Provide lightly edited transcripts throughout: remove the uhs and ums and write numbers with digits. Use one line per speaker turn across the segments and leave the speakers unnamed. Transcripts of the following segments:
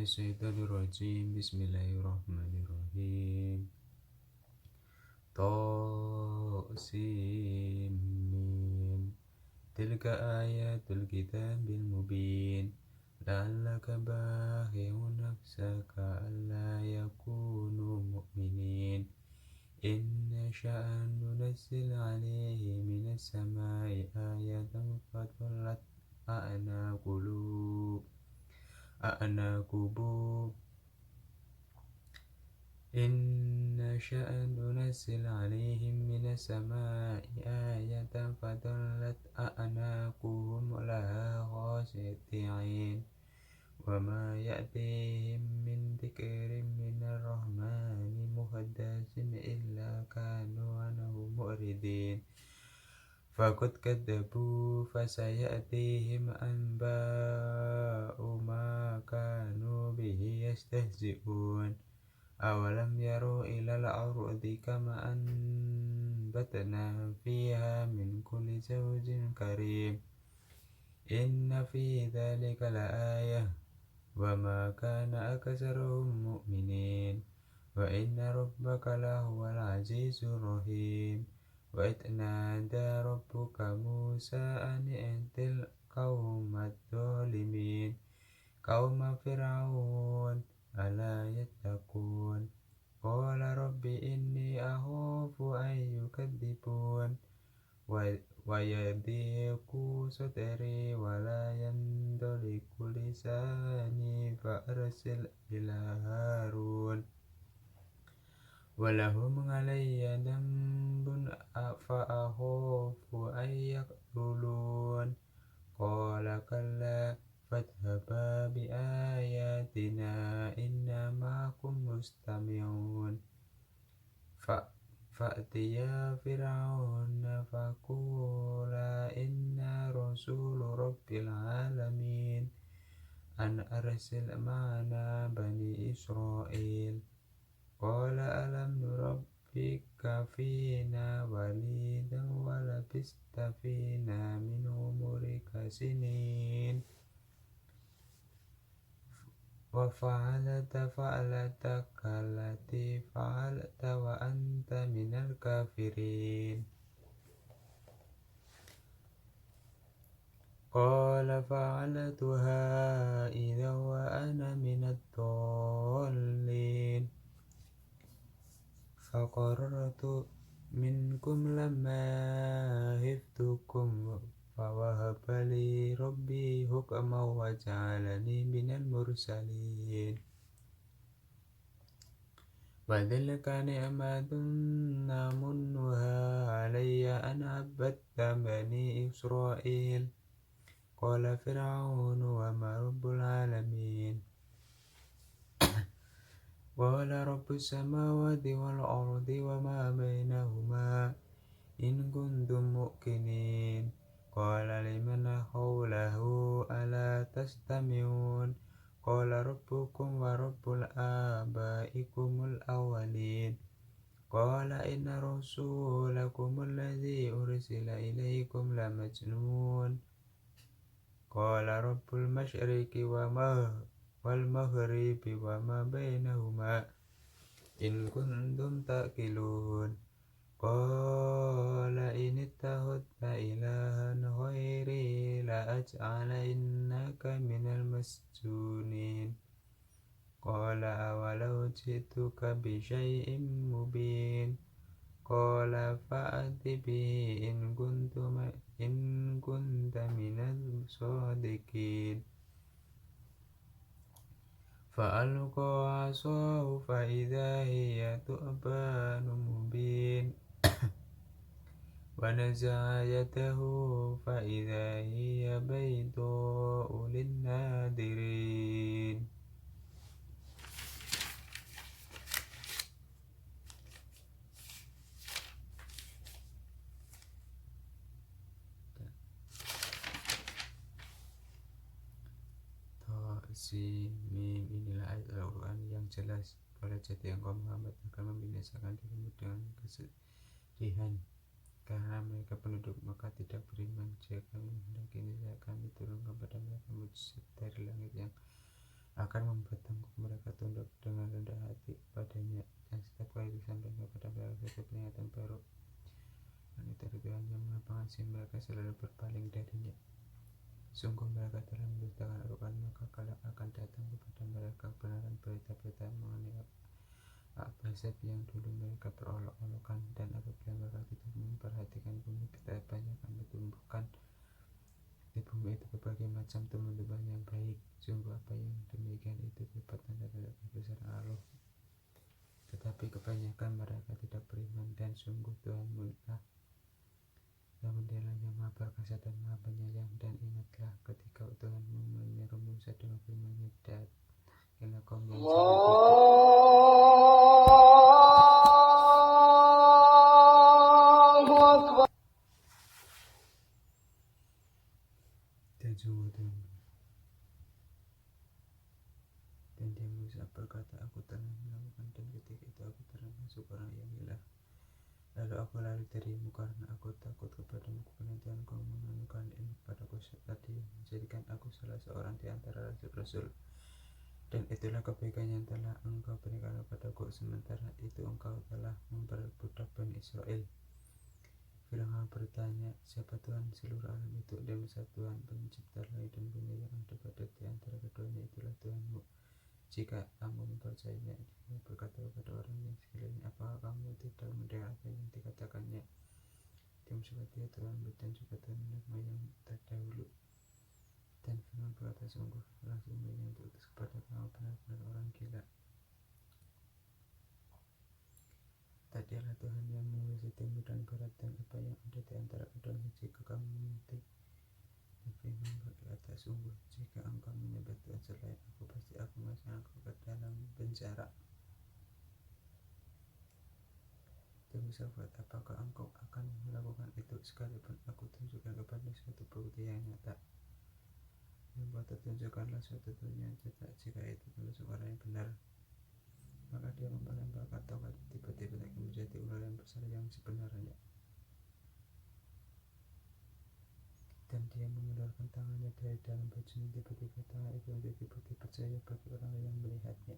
Minasyaitonirrajim. Bismillahirrahmanirrahim. Tasin Mim. Tilka ayatul kitabil mubin. La'allaka bakhi'un nafsaka alla yakunu mu'minin. Inna sya'an nunazzil 'alaihi minas sama'i ayatan fadhallat a'naqubu. Inna sya'an nunazzil 'alaihim minas sama'i ayatan fadhallat a'naquhum laha khashi'in. Wa ma ya'tihim min dzikrin minar rahmani muhaddatsin illa kanu anhu mu'ridin. Faqad kadzabu fasayatihim anba'u ma kanu bihi yastahzi'un. Awalam yaru ilal ardi kama anbatna fiha min kulli zawjin karim. Inna fi dzalika laayah wa ma kana aksaruhum mu'minin. Wa inna rabbaka lahuwal azizur rahim. Wa idh nada rabbuka Musa an i'til qaumadh dhalimin qauma fir'aun ala yattaqun. Qala rabbi inni akhafu an yukadzibun wa yadhiqu sadri wa la yandaliqu lisani fa arsil ila Harun walahum alayya dhanbun fa akhafu an yaqtulun. Qala kalla fadhhaba bi ayatina inna ma'akum mustami'un. Fa'tiya fir'auna faqula inna rasulu rabbil alamin an arsil ma'ana bani Israil. Qala alam nurabbika fina walidan wa labista fina min umurika sinin. Wa fa'alta fa'lataka allati fa'alta wa anta minal kafirin. Qala fa'altuha idza wa ana minad dallin. Faqarartu minkum lamma hiftukum fawahaba li rabbi hukman wa ja'alani minal mursalin. Wa tilka ni'matun namunnuha 'alayya an 'abadta bani Israil. Qala fir'aunu wa ma rabbul alamin. Qala rabbus samawati wal ardi wa ma bainahuma in kuntum muqinin. Qala liman hawlahu ala tastami'un. Qala rabbukum wa rabbul abaikumul awwalin. Qala inna rasulakumul ladzi ursila ilaikum la majnun. Qala rabbul masyriqi wal maghribi wa ma bainahuma in kuntum taqilun. Qala in ittakhadta ilahan ghairi la aj'alannaka minal masjunin. Qala awalau ji'tuka bi syai'in mubin. Qala fa'ati bihi in kunta minaz shadiqin. Fa'alqa 'asahu fa idza hiya thu'banun mubin. Wa naza'a yadahu fa idza hiya bayda'u lin-nadirin. Mim. Inilah ayat Al-Quran yang jelas. Pada jadi engkau Muhammad akan membinasakan dirimu dengan kesedihan karena mereka penduduk Mekah tidak beriman. Jika kami menghendaki niscaya kami turunkan kepada mereka mujizat dari langit yang akan membuat tengkuk mereka tunduk dengan rendah hati padanya, dan setiap kali disampaikan kepada mereka satu peringatan baru, wanita Tuhan yang Maha Pengasih, mereka selalu berpaling darinya. Sungguh mereka telah mendustakan Al-Quran, maka kelak akan datang kepada mereka kebenaran berita-berita mengenai Al-Ahzab yang dulu mereka berolok-olokan. Dan apabila mereka tidak memperhatikan bumi, kita banyakkan bertumbuhkan di bumi itu berbagai macam tumbuhan yang baik. Sungguh apa yang demikian itu berupa tanda-tanda kebesaran Allah, tetapi kebanyakan mereka tidak beriman. Dan sungguh Tuhanmu lah, namun Dialah yang Maha Perkasa dan Maha Penyayang. Dan ingatlah ketika Tuhanmu menyeru Musa dengan firman-Nya, datanglah kaum yang saleh itu. Dan sungguh Tuhan, dan dia Musa berkata, aku telah melakukan, dan ketika itu aku termasuk orang yang hilang. Lalu aku lari darimu karena aku takut kepadamu, kemudian Tuhanku menganugerahkan ilmu kepadaku tadi, menjadikan aku salah seorang di antara rasul-rasul. Dan itulah kebaikan yang telah engkau berikan kepadaku, sementara itu engkau telah memperbudak Bani Israel. Fir'aun bertanya, siapa Tuhan seluruh alam itu? Dan Musa, Tuhan pencipta langit dan bumi yang ada pada di antara keduanya, itulah Tuhanmu. Jika kamu mempercayainya. Dia berkata kepada orang yang sekeliling, apakah kamu tidak mendengar apa yang dikatakannya? Dia menjawab, dia Tuhanmu dan juga Tuhan nenek moyang terdahulu. Dan Fir'aun berkata, sungguhlah sumber yang diutus kepada kamu benar-benar orang gila. Dialah Tuhan yang menguasai timur dan barat dan apa yang ada di antara keduanya. Jika kamu mengerti, dan Fir'aun berkata, sungguh jika engkau menyembah Tuhan selain aku, pasti aku masukkan engkau ke dalam penjara. Dan Musa berkata, apakah engkau akan melakukan itu sekalipun aku tunjukkan kepada suatu bukti yang nyata? Yang berkata, tunjukkanlah suatu bukti yang nyata, jika itu termasuk orang yang benar. Maka dia melemparkan tongkat, tiba-tiba menjadi ular yang besar yang sebenarnya. Dan dia mengeluarkan tangannya dari dalam bajunya, tiba-tiba tangan itu menjadi bukti percaya bagi orang yang melihatnya.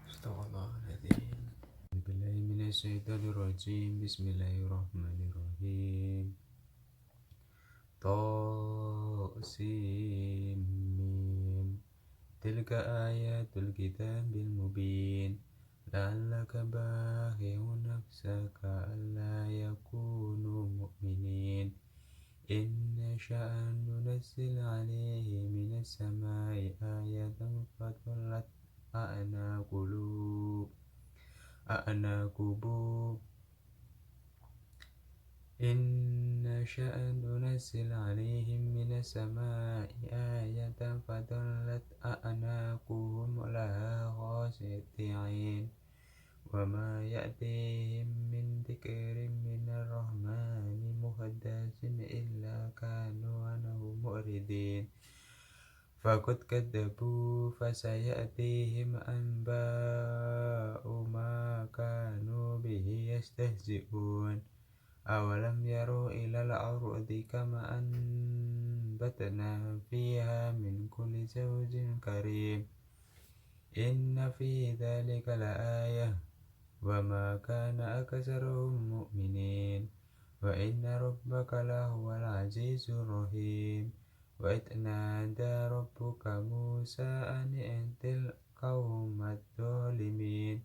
Astagfirullahaladzim. Bismillahirrahmanirrahim. Bismillahirrahmanirrahim. Tasim Mim. Tilka ayatul kitabil mubin. La'allaka bakhi'un nafsaka alla yakunu mu'minin. Inna sya'an nunazzil 'alaihi minas sama'i ayatan fadhallat a'naqubu. Inna sya'an nunazzil 'alaihim minas sama'i ayatan fadhallat a'naquhum laha khashi'in. Wa ma ya'tihim min dzikrin minar rahmani muhaddatsin illa kanu anhu mu'ridin. Faqad kadzabu fasayatihim anba'u ma kanu bihi yastahzi'un. Awalam yaru ilal ardi kama anbatna fiha min kulli zawjin karim. Inna fi dzalika laayah wa ma kana aksaruhum mu'minin. Wa inna rabbaka lahuwal azizur rahim. Wa idh nada rabbuka Musa an i'til qaumadh dhalimin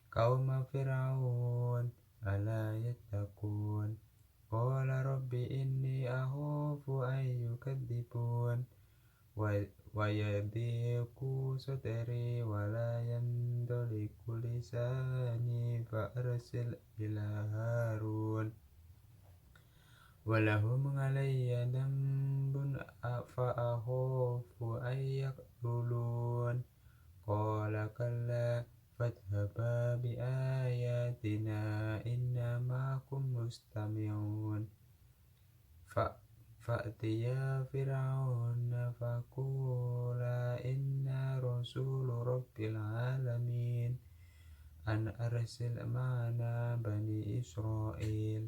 qauma fir'aun ala yattaqun. Qala rabbi inni akhafu an yukadzibun wa yadhiqu sadri wa la yandaliqu lisani fa arsil ila Harun walahum alayya dambun fa akhafu an yaqtulun. Qala kalla fadhhaba bi ayatina inna ma'akum mustami'un. Fa'tiya fir'auna faqula inna rasulu rabbil alamin an arsil ma'ana bani Israel.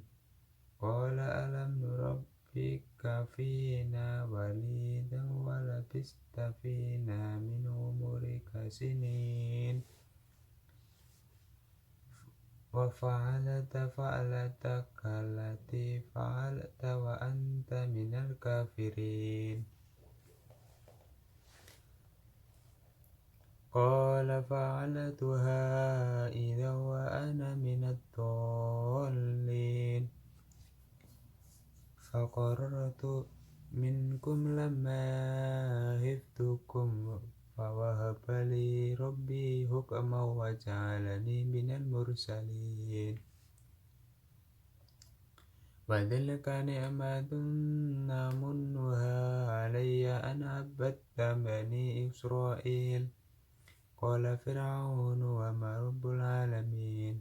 Qala alam nurabbika fina walidan wa labista fina min umurika sinin. Wa fa'alta fa'lataka allati fa'alta wa anta minal kafirin. Qala fa'altuha idza wa ana minad dallin. Faqarartu minkum lamma hiftukum fawahabali rabbi hukma wa ja'alani minal mursalin. Wa tilka ni'matun namunnuha alayya an abadta bani Israil. Qala fir'aunu wa ma rabbul alamin.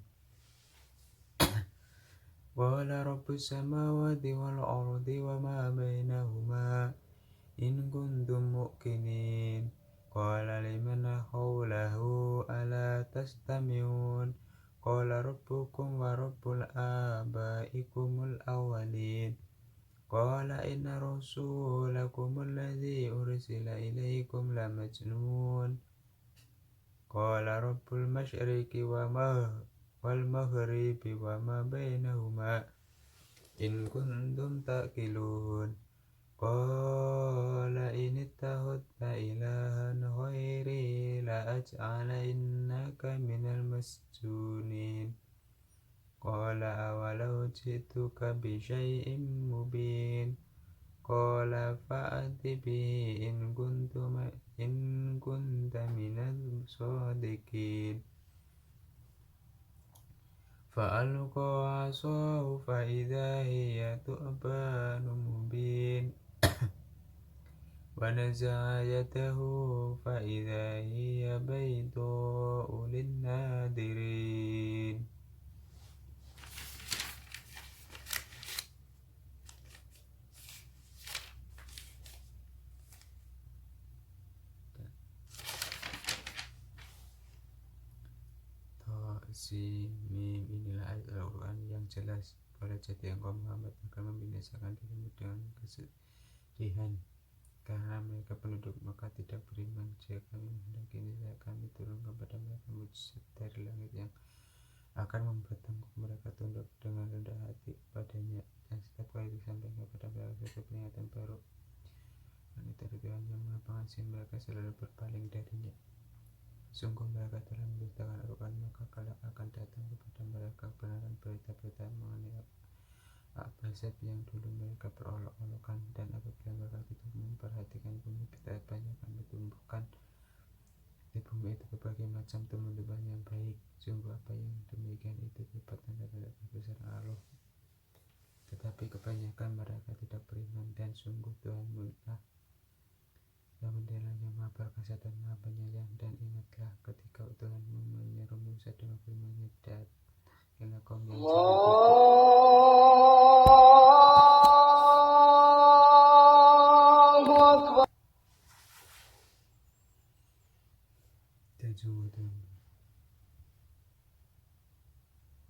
Qala rabbus samawati wal ardi wa ma bainahuma in kuntum muqinin. Qala liman hawlahu ala tastami'un. Qala rabbukum wa rabbul abaikumul awwalin. Qala inna rasulakum alladhi ursila ilaykum la majnun. Qala rabbul masyriqi wal maghribi wa ma bainahuma in kuntum taqilun. Qala in ittakhadta ilahan ghairi la aj'alannaka minal masjunin. Qala awalau ji'tuka bi syai'in mubin. Qala fa'ati bihi in kunta minal shadiqin. Fa'alqa 'asahu fa idza hiya thu'banun mubin. Wa naza'a yadahu fa idza hiya bayda'u lin-nadirin. Mim, inilah ayat Al-Quran yang jelas. Boleh jadi engkau Muhammad akan membinasakan dirimu dengan kesedihan, karena mereka penduduk Mekah tidak beriman. Jika kami menghendaki niscaya kami turunkan kepada mereka mukjizat dari langit yang akan membuat tengkuk mereka tunduk dengan rendah hati padanya, dan setiap kali disampaikan kepada mereka suatu peringatan baru, dan dari Tuhan yang Maha Pengasih, mereka selalu berpaling darinya. Sungguh mereka telah mendustakan Al-Quran, maka kelak akan datang kepada mereka kebenaran berita-berita mengenai Ahzab yang dulu mereka perolok-olokan. Dan apabila mereka tidak memperhatikan bumi, kita banyak kami tumbuhkan di bumi itu berbagai macam tumbuhan yang baik. Sungguh apa yang demikian itu berupa tanda-tanda kebesaran Allah, tetapi kebanyakan mereka tidak beriman. Dan sungguh Tuhanmu lah yang Maha Perkasa dan Maha Penyayang. Dan ingatlah ketika Tuhanmu menyeru Musa dengan firman-Nya, datanglah kaum yang jauh dan sungguh Tuhan.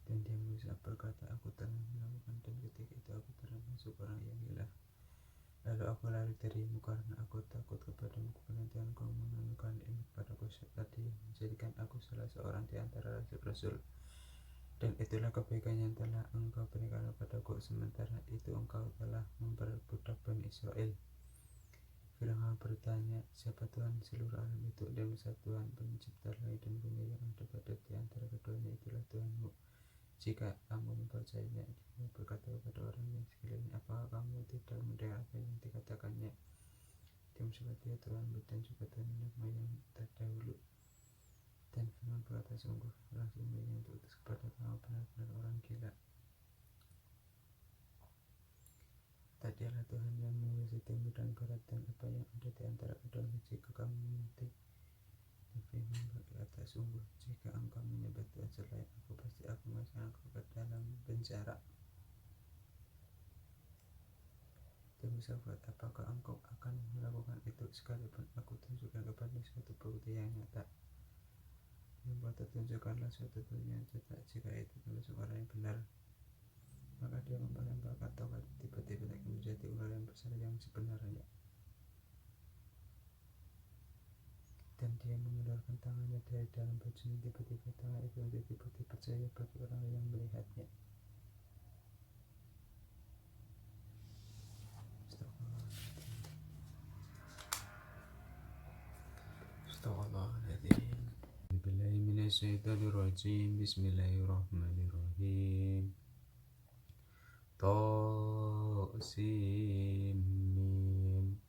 Dan dia Musa berkata, aku telah melakukan, dan ketika itu aku termasuk orang yang hilang. Lalu aku lari darimu karena aku takut kepadamu, karena Tuhan kau menganugerahkan ilmu padaku serta Dia menjadikan aku salah seorang di antara rasul-rasul. Dan itulah kebaikan yang telah engkau berikan kepadaku, sementara itu engkau telah memperbudak Bani Israel. Fir'aun bertanya, siapa Tuhan seluruh alam itu? Dan Musa, Tuhan pencipta langit dan bumi yang ada pada di antara keduanya itulah Tuhanmu. Jika kamu mempercayainya. Dia berkata kepada orang yang sekeliling, apakah kamu tidak mendengar apa yang dikatakannya? Dia berkata, ya Tuhanmu dan juga Tuhan nenek moyang terdahulu. Dan Fir'aun berkata, sungguhlah sumber yang diutus kepada kamu benar-benar orang gila. Tadilah Tuhan yang menguasai timur dan barat dan apa yang ada di antara keduanya. Jika kamu mengerti. Dan Fir'aun berkata, sungguh jika engkau menyembah Tuhan selain aku, pasti aku masukkan engkau ke dalam penjara. Dan Musa berkata, apakah engkau akan melakukan itu sekalipun aku tunjukkan kepada suatu bukti yang nyata? Membuat tunjukkanlah suatu yang cetak jika itu termasuk orang yang benar. Maka dia melemparkan tongkat tiba-tiba menjadi ular yang besar yang sebenarnya. Dan dia mengeluarkan tangannya dari dalam bajunya. Tiba-tiba tangan itu menjadi putih bercahaya bagi orang yang melihatnya. Astagfirullahaladzim. Bismillahirrahmanirrahim. Bismillahirrahmanirrahim. Tasim mim.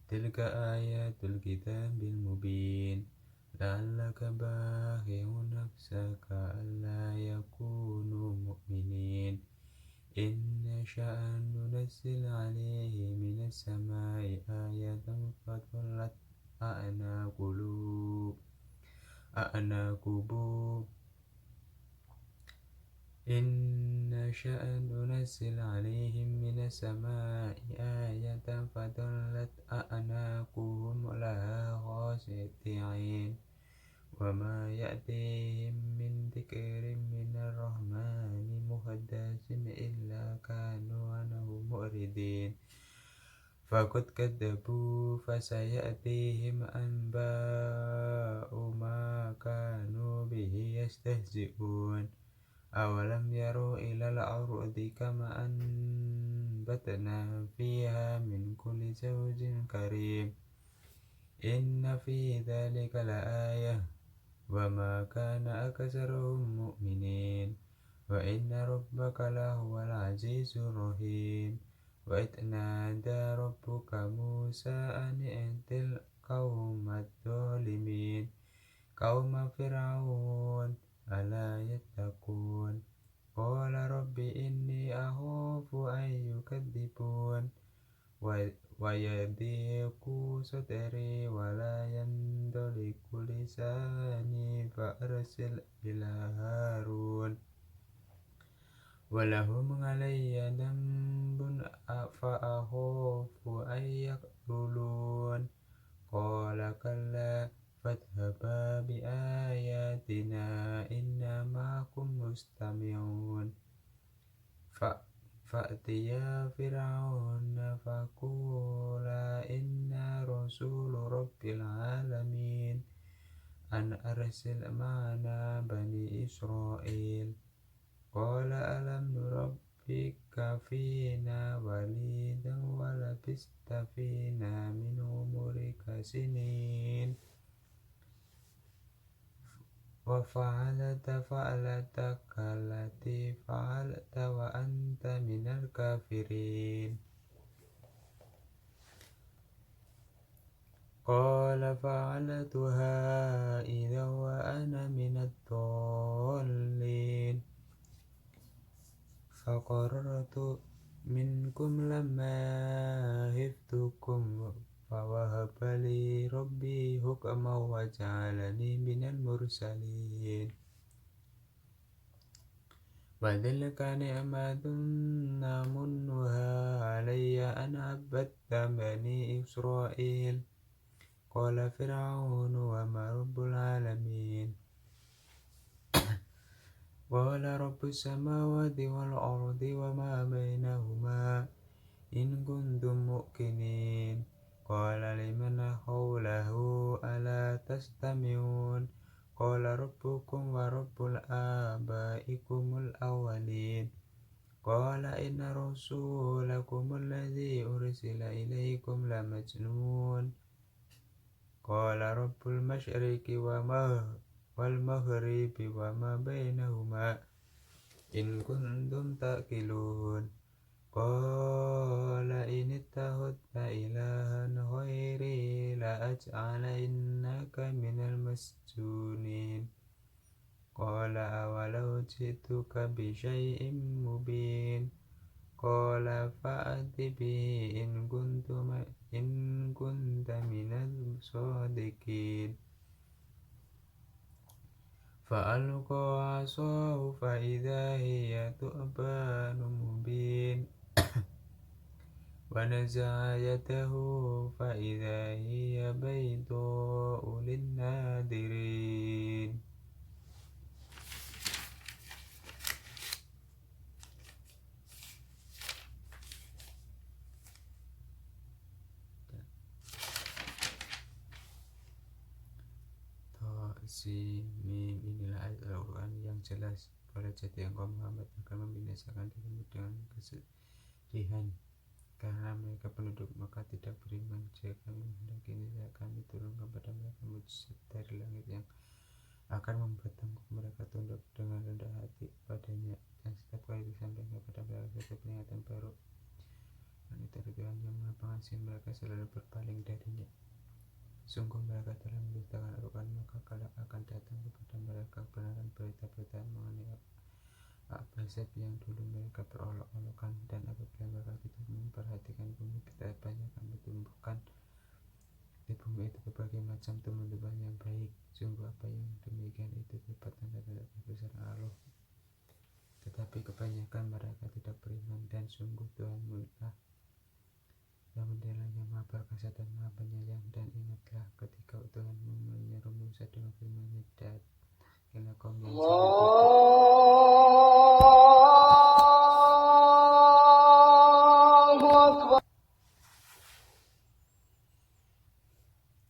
Tilka ayatul kitabil mubin. La'allaka bakhi'un nafsaka alla yakunu mu'minin. Inna sya'an nunazil 'alaihi minas sama'i ayatan fadhallat a'naqubu. Inna sya'an nunazil 'alaihim minas sama'i ayatan fadhallat a'naquhum laha khashi'in. Wa ma ya'tihim min dzikrin minar rahmani muhaddatsin illa kanu anhu mu'ridin. Faqad kadzabu fasayatihim anba'u ma kanu bihi yastahzi'un. Awalam yaru ilal ardi kama anbatna fiha min kulli zawjin karim. Inna fi dzalika laayah wa ma kana aksaruhum mu'minin. Wa inna rabbaka lahuwal azizur rahim. Wa idh nada rabbuka Musa an i'til qaumadh dhalimin qauma fir'aun ala yattaqun. Qala rabbi inni akhafu an yukadzibun wa yadhiqu sadri wa la yandaliqu lisani fa arsil ila Harun walahum alayya dhanbun fa akhafu an yaqtulun. Qala kalla fadhhaba bi ayatina inna ma'akum mustami'un. Fa'tiya fir'auna faqula inna rasulu rabbil alamin an arsil ma'ana bani Israil. Qala alam nurabbika fina walidan wa labista fina min umurika sinin. Wa fa'alta fa'lataka allati fa'alta wa anta minal kafirin. Qala fa'altuha idza wa ana minad dallin. Faqarartu minkum lamma hiftukum fawahaba li rabbi hukman wa ja'alani minal mursalin. Wa tilka ni'matun namunnuha alayya an abadta bani Israil. Qala fir'aunu wa ma rabbul alamin. Qala rabbus samawati wal ardi wa ma bainahuma in kuntum muqinin. Qala liman hawlahu ala tastami'un. Qala rabbukum wa rabbul abaikumul awwalin. Qala inna rasulakum alladhi ursila ilaykum la majnun. Qala rabbul masyriqi wal maghribi wa ma bainahuma in kuntum taqilun. Qala in ittakhadta ilahan ghairi la aj'alannaka minal masjunin. Qala awalau ji'tuka bi syai'in mubin. Qala fa'ati bihi in kunta minal shadiqin. Fa'alqa 'asahu fa idza hiya thu'banun mubin. Wa naza'a yadahu fa idza hiya bayda'u lin-nadirin. Mim, inilah ayat Al-Quran yang jelas. Boleh jadi engkau Muhammad akan membinasakan dirimu dengan kesedihan, karena mereka penduduk Mekah tidak beriman. Jika kami menghendaki niscaya kami turunkan kepada mereka mukjizat dari langit yang akan membuat mereka tunduk dengan rendah hati padanya, dan setiap kali disampaikan kepada mereka satu peringatan baru, dan itu Tuhan yang Maha Pengasih, mereka selalu berpaling darinya. Sungguh mereka telah mendustakan Al-Quran, maka kelak akan datang kepada mereka kebenaran berita-berita mengenai Al-Ahzab yang dulu mereka berolok-olokan. Dan apabila mereka tidak memperhatikan bumi, kita banyak kami tumbuhkan di bumi itu berbagai macam tumbuhan yang baik. Sungguh apa yang demikian itu dapat tanda-tanda kebesaran Allah, tetapi kebanyakan mereka tidak beriman. Dan sungguh Tuhanmu lah yang mendilah yang Maha Perkasa dan Maha Penyayang. Dan ingatlah ketika Tuhanmu menyeru Musa dengan firman-Nya, datangilah kaum yang zalim itu,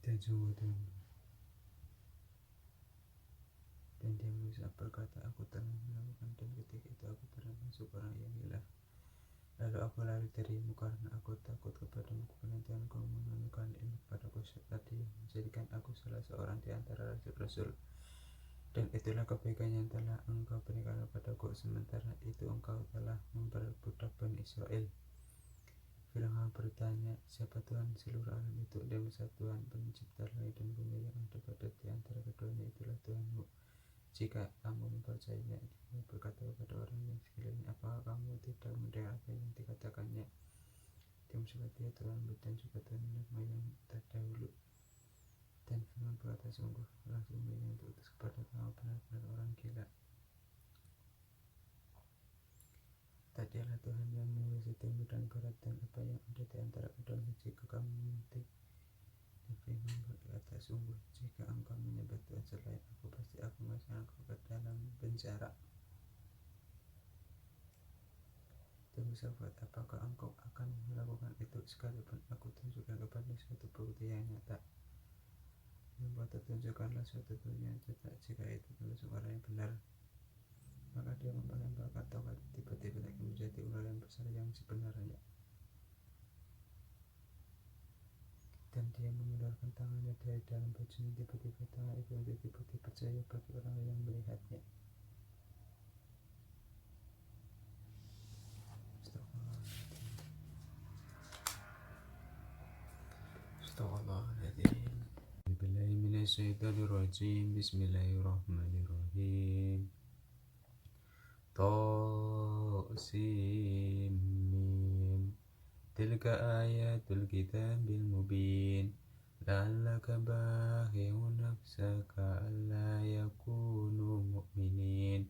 dan sungguh Tuhanmu. Dan dia Musa berkata, aku telah melakukan, dan ketika itu aku telah masuk orang yang hilang. Lalu aku lari darimu karena aku takut kepadamu, kemudian Tuhanku menganugerahkan ilmu kepadaku tadi yang menjadikan aku salah seorang di antara rasul-rasul. Dan itulah kebaikan yang telah engkau berikan kepadaku, sementara itu engkau telah memperbudak Bani Israel. Fir'aun bertanya, siapa Tuhan seluruh alam itu? Dan Musa, Tuhan pencipta langit dan bumi yang ada pada di antara keduanya itulah Tuhanmu. Jika kamu mempercayainya. Dia berkata kepada orang yang sekeliling, apakah kamu tidak mendengar apa yang dikatakannya? Dia berkata, ya Tuhanmu dan juga Tuhan nenek moyang terdahulu. Dan Fir'aun berkata, sungguh rasulmu yang diutus kepada kamu benar-benar orang gila. Tadilah Tuhan yang menguasai timur dan barat dan apa yang ada di antara keduanya. Jika kamu mengerti. Dan Fir'aun berkata, sungguh jika engkau menyembah Tuhan selain aku, pasti aku masukkan engkau ke dalam penjara. Dan Musa berkata, apakah engkau akan melakukan itu sekalipun aku tunjukkan kepada suatu bukti yang nyata? Yang berkata, tunjukkanlah suatu bukti yang nyata, jika itu termasuk orang yang benar. Maka dia memperlemparkan tongkat, tiba-tiba lagi menjadi ular yang besar yang sebenarnya. Dan dia mengeluarkan tangannya dari dalam bajunya, tiba-tiba tangan itu menjadi putih bercahaya bagi orang yang melihatnya. Astagfirullahaladzim. Bismillahirrahmanirrahim. Bismillahirrahmanirrahim. Tasim. Tilka ayatul kitabil mubin. La'allaka bakhi'un nafsaka alla yakunu mu'minin.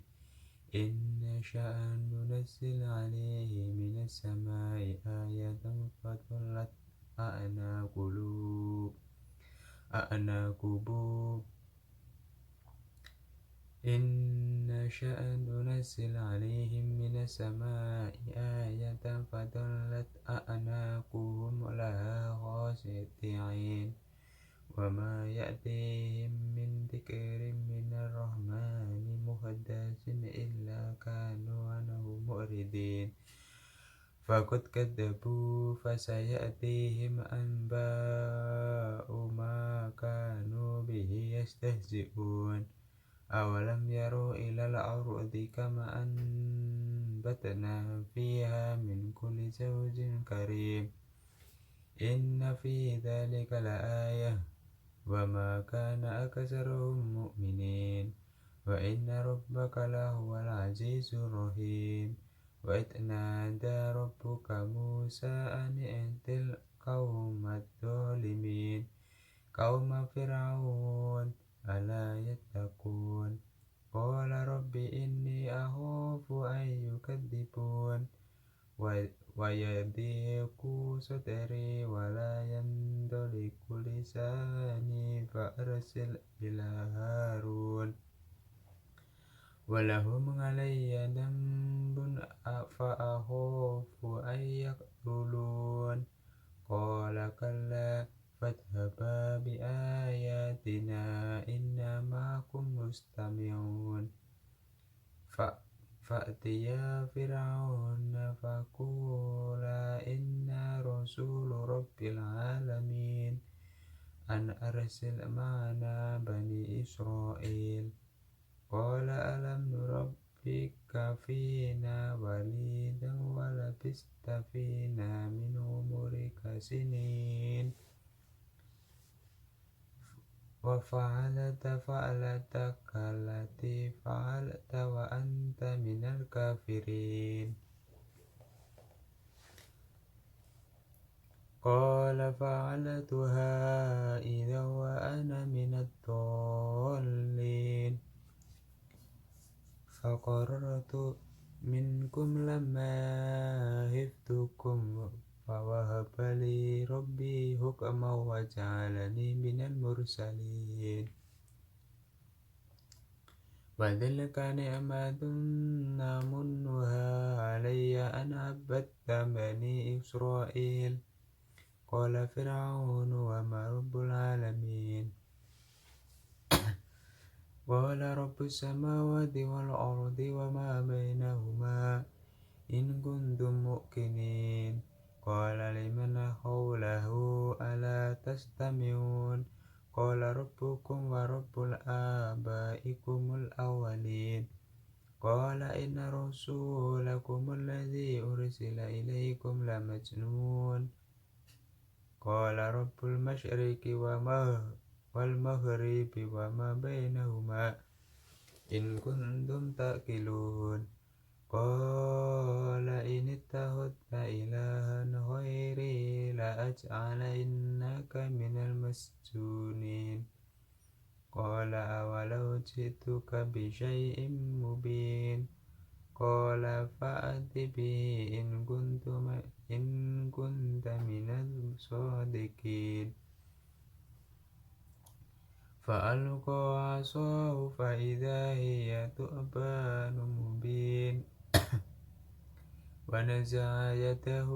Inna sya'an nunazil alaihi minas samai ayatan fadullat a'naqubu. Inna sya'an nunazil alaihim minas samai ayatan fadullat a'naquhum laha khashi'in. Wa ma ya'tihim min dzikrin minar rahmani muhaddatsin illa kanu anhu mu'ridin. Faqad kadzabu fasayatihim anba'u ma kanu bihi yastahzi'un. Awalam yaru ilal ardi kama anbatna fiha min kulli zawjin karim. Inna fi dzalika laayah wa ma kana aksaruhum mu'minin. Wa inna rabbaka lahuwal azizur rahim. Wa idh nada rabbuka Musa an i'til qaumadh dhalimin qauma fir'aun ala yattaqun. Qala rabbi inni akhafu an yukadzibun wa yadhiqu sadri wa la yandaliqu lisani fa arsil ila Harun walahum alayya dhanbun fa akhafu an yaqtulun. Qala kalla fadhhaba bi ayatina inna ma'akum فأتيا فرعون فقولا إنا رسول رب العالمين أن أرسل معنا بني إسرائيل قال ألم نربك فينا وليدا ولبثت فينا من عمرك سنين وفعلت فعلتك التي فعلت وأنت من الكافرين قال فعلتها إذا وأنا من الضالين فقررت منكم لما خفتكم فوهب لي ربي حكما وجعلني من المرسلين وتلك نعمة نمنها علي أن عبدت بني إسرائيل قال فرعون وما رب العالمين قال رب السماوات والأرض وما بينهما إن كنتم موقنين قال لمن حوله ألا تستمعون قال ربكم ورب آبائكم الأولين قال إن رسولكم الذي أرسل إليكم لمجنون قال رب المشرق والمغرب وما بينهما إن كنتم تأكلون قال إن اتخذت إلها غيري لأجعلنك من المسجونين قال أولو جئتك بشيء مبين قال فأت به إن كنت من الصادقين فألقى عصاه فإذا هي ثعبان مبين ونزع يده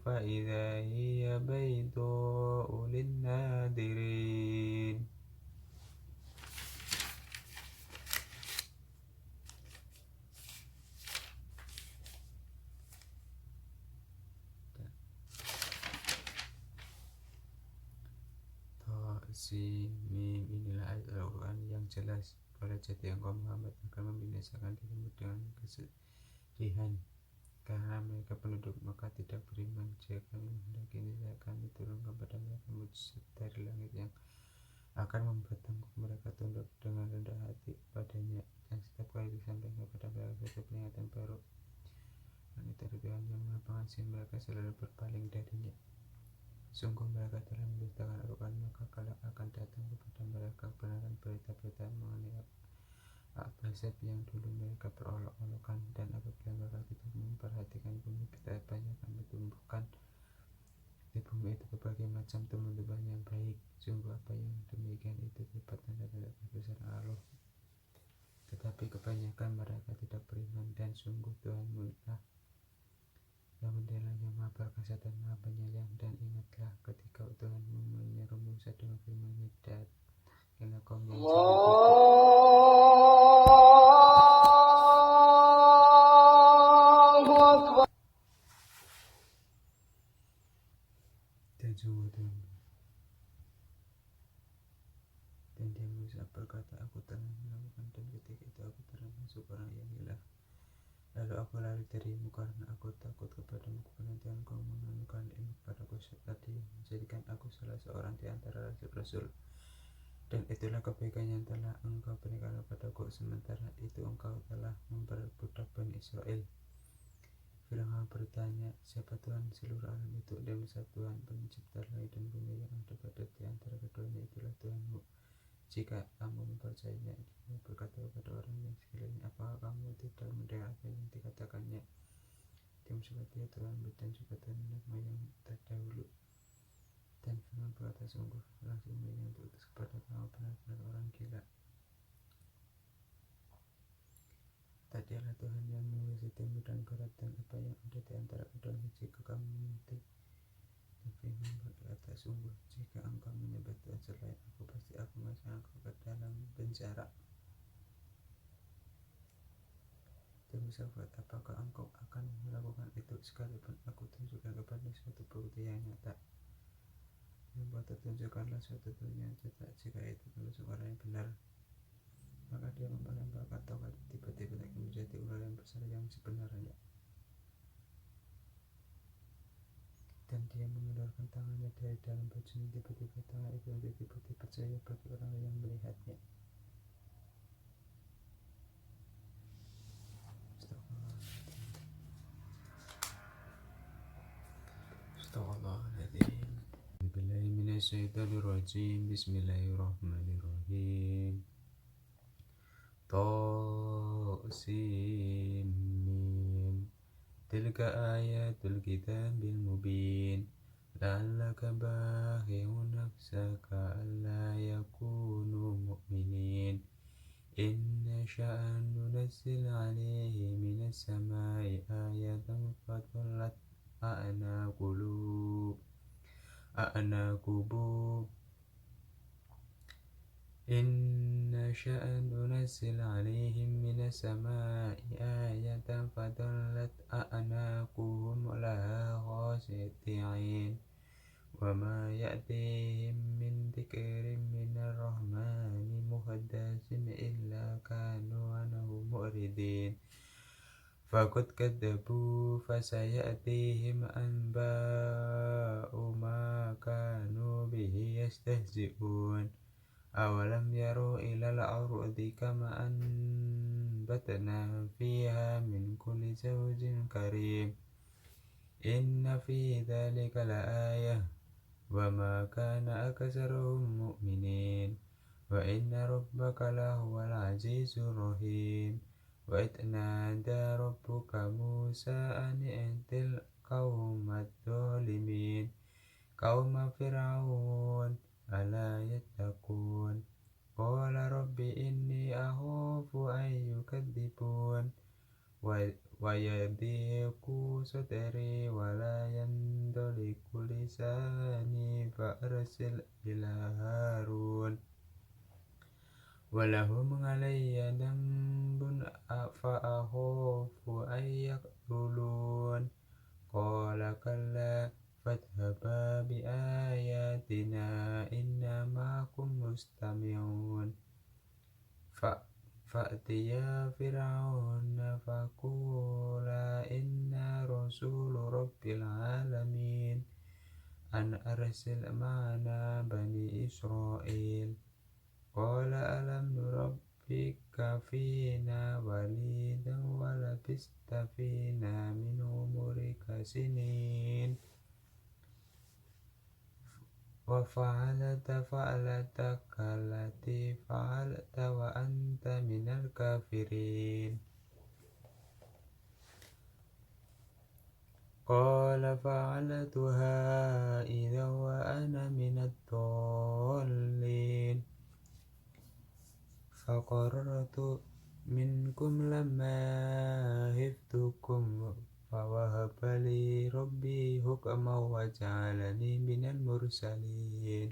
فإذا هي بيضاء للناظرين Mim. Inilah ayat Al-Quran yang jelas. Pada jadi engkau Muhammad akan membinasakan dirimu dengan kesedihan karena mereka penduduk Mekah tidak beriman. Jika kami menghendaki niscaya kami turunkan kepada mereka mujizat dari langit yang akan membuat mereka tunduk dengan rendah hati padanya, dan setiap kali disampaikan kepada mereka satu peringatan baru langit dari Tuhan yang Maha Pengasih, mereka selalu berpaling darinya. Sungguh mereka telah mendustakan Al-Quran, maka kelak akan datang kepada mereka kebenaran berita-berita mengenai Al-Ahzab yang dulu mereka perolok-olokan. Dan apabila mereka tidak memperhatikan bumi, kita banyak kami tumbuhkan di bumi itu berbagai macam tumbuh-tumbuhan yang baik. Sungguh apa yang demikian itu berupa tanda-tanda kebesaran Allah. Tetapi kebanyakan mereka tidak beriman, dan sungguh Tuhanmu lah yang Maha Perkasa dan Maha Penyayang. Dan ingatlah ketika Tuhanmu menyeru Musa dengan firman-Nya, datanglah kaum yang saleh itu. Dan sungguh Tuhan. Dan dia Musa berkata, aku telah melakukan, dan ketika itu aku termasuk orang yang hilang. Lalu aku lari darimu karena aku takut kepadamu, karena Tuhan kau menganugerahkan ilmu kepadaku tadi, menjadikan aku salah seorang di antara rasul-rasul. Dan itulah kebaikan yang telah engkau berikan kepadaku, sementara itu engkau telah memperbudak Bani Israel. Fir'aun bertanya, siapa Tuhan seluruh alam itu? Dan Musa, Tuhan pencipta langit dan bumi yang ada pada di antara keduanya itulah Tuhanmu. Jika kamu mempercayainya. Dia berkata kepada orang yang sekeliling, apakah kamu tidak mendengar apa yang dikatakannya? Dia menjawab, ya Tuhan, dan juga Tuhan nenek moyang terdahulu. Dan Fir'aun berkata, sungguh langsung yang diutus kepada kamu benar-benar orang gila. Tadilah Tuhan yang mengurusi timur dan barat dan apa yang ada di antara keduanya jika kamu mengerti. Dan Fir'aun berkata, sungguh jika engkau menyembah Tuhan selain aku, pasti aku masukkan engkau ke dalam penjara. padamu syafaat, apakah engkau akan melakukan itu sekalipun aku tunjukkan kepada suatu bukti yang nyata? Membuat tunjukkanlah suatu bukti yang nyata jika itu termasuk orang yang benar. Maka dia melemparkan tongkat, tiba-tiba menjadi ular yang besar yang sebenarnya. Dan dia mengeluarkan tangannya dari dalam bajunya, tiba-tiba tangan itu menjadi putih bercahaya bagi orang yang melihatnya. Astagfirullahaladzim. Bismillahirrahmanirrahim. Bismillahirrahmanirrahim. Tasin Mim. Tilka ayatul kitabil mubin. La'allaka bakhi'un nafsaka alla yakunu mu'minin. Inna sya'an nunazzil 'alaihi minas sama'i ayatan fadhallat a'naqubu. Inna sya'an nunazzil 'alaihim minas sama'i ayatan fadhallat a'naquhum laha khashi'in. Wa ma ya'tihim min dzikrin minar rahmani muhaddatsin illa kanu anhu mu'ridin. Faqad kadzabu fasayatihim anba'u ma kanu bihi yastahzi'un. Awalam yaru ilal ardi kama anbatna fiha min kulli zawjin karim. Inna fi dzalika laayah wa ma kana aksaruhum mu'minin. Wa inna rabbaka lahuwal azizur rahim. Wa idh nada rabbuka Musa an i'til qaumadh dhalimin qauma fir'aun ala yattaqun. Qala rabbi inni akhafu an yukadzibun wa yadhiqu sadri wa la yandaliqu lisani fa arsil ila Harun walahum alayya dhanbun fa akhafu an yaqtulun. Qala kalla fadhhaba bi ayatina inna ma'akum mustami'un. Fa'tiya fir'auna faqula inna rasulu rabbil alamin an arsil ma'ana bani Israil. Qala alam nurabbika fina walidan wa labista fina min umurika sinin. Wa fa'alta fa'lataka allati fa'alta wa anta minal kafirin. Qala fa'altuha idza wa ana minad dallin. Faqarartu minkum lamma hiftukum fawahaba li rabbi hukma wa ja'alani minal mursalin.